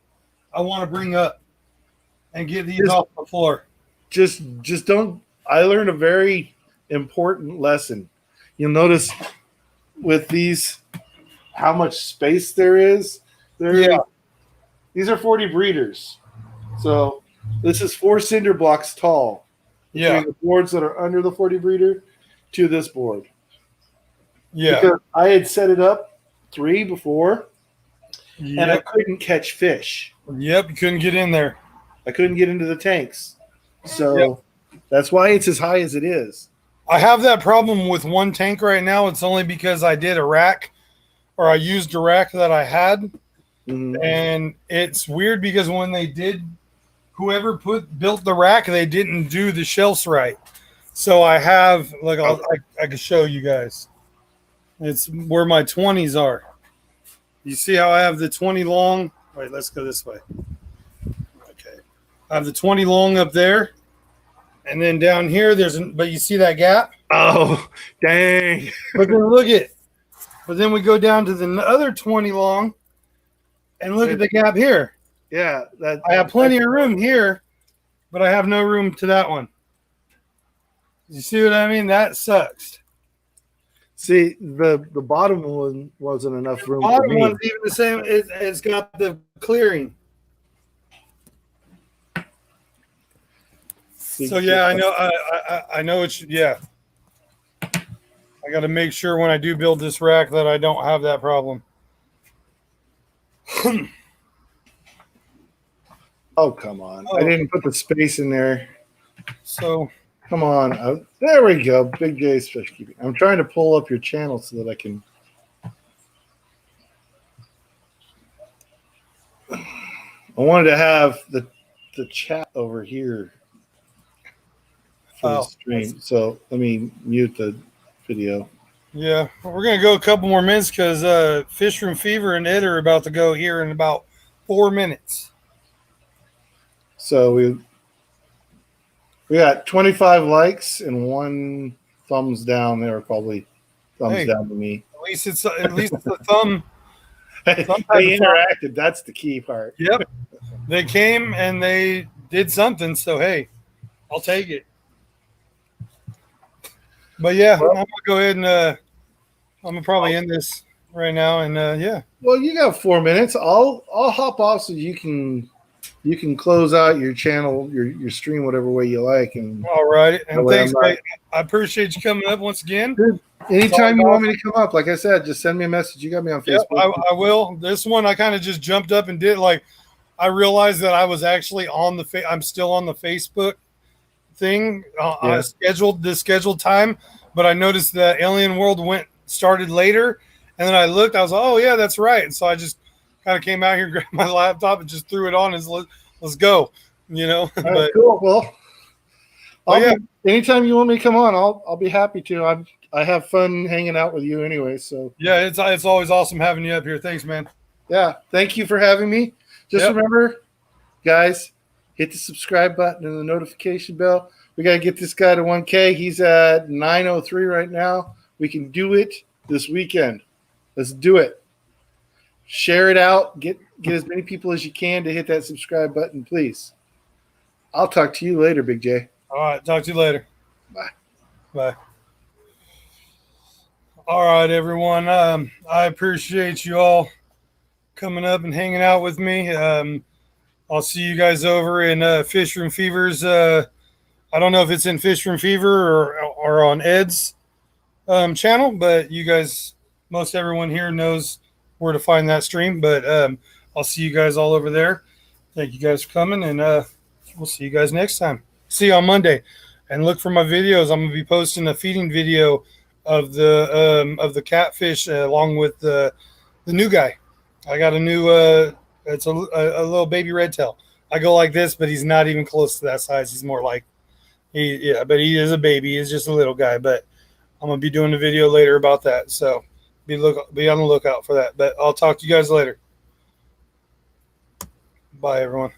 I want to bring up and get these off the floor. Just don't. I learned a very important lesson. You'll notice with these how much space there is. These are 40 breeders. So this is 4 cinder blocks tall. Yeah. The boards that are under the 40 breeder to this board. Yeah. Because I had set it up 3 before, Yep. and I couldn't catch fish. Yep. You couldn't get in there. I couldn't get into the tanks. So that's why it's as high as it is. I have that problem with one tank right now. It's only because I did a rack or I used a rack that I had. Mhm. And it's weird because when they did, whoever built the rack, they didn't do the shelves right. So I have, look, I can show you guys. It's where my 20s are. You see how I have the 20 long? Wait, let's go this way. Okay. I have the 20 long up there. And then down here, but you see that gap? Oh, dang. But then but then we go down to the other 20 long and look at the gap here. Yeah. I have plenty of room here, but I have no room to that one. You see what I mean? That sucks. See, the bottom one wasn't enough room The for bottom me. one's even the same. It's got the clearing. So yeah, I know. I know it's yeah. I got to make sure when I do build this rack that I don't have that problem. Oh, come on. I didn't put the space in there. So Come on. There we go. Big J's Fish Keeping. I'm trying to pull up your channel so that I can. I wanted to have the chat over here for the stream. So let me mute the video. yeah, we're gonna go a couple more minutes because Fish Room Fever and Ed are about to go here in about 4 minutes. So we got 25 likes and 1 thumbs down there. Probably thumbs down to me. At least it's the thumb. They interacted. That's the key part. Yep. They came and they did something. So hey, I'll take it. But yeah, I'm gonna go ahead and I'm gonna probably end this right now. And yeah. Well, you got 4 minutes. I'll hop off so you can close out your channel, your stream, whatever way you like. And All right. And thanks, not, mate. I appreciate you coming up once again. Dude, anytime you want me to come up, like I said, just send me a message. You got me on Facebook. Yep, I will. This one I kind of just jumped up and did. Like, I realized that I was actually on the I'm still on the Facebook thing. I scheduled the scheduled time, but I noticed that Alien World started later, and then I looked. I was like, oh yeah, that's right. And so I just kind of came out here, grabbed my laptop, and just threw it on. And let's go. You know. All right, cool. Well, yeah. Anytime you want me to come on, I'll be happy to. I have fun hanging out with you anyway. So yeah, it's always awesome having you up here. Thanks, man. Yeah, thank you for having me. Just remember, guys, hit the subscribe button and the notification bell. We got to get this guy to 1K. He's at 903 right now. We can do it this weekend. Let's do it. Share it out. Get as many people as you can to hit that subscribe button, please. I'll talk to you later, Big J. All right. Talk to you later. Bye. Bye. All right, everyone. I appreciate you all coming up and hanging out with me. I'll see you guys over in Fish Room Fevers. I don't know if it's in Fish Room Fever or on Ed's channel, but you guys, most everyone here knows where to find that stream. But I'll see you guys all over there. Thank you guys for coming, and we'll see you guys next time. See you on Monday, and look for my videos. I'm gonna be posting a feeding video of the catfish along with the new guy. I got a new it's a little baby red tail. I go like this, but he's not even close to that size. He's more like but he is a baby. He's just a little guy. But I'm gonna be doing a video later about that. So be on the lookout for that. But I'll talk to you guys later. Bye, everyone.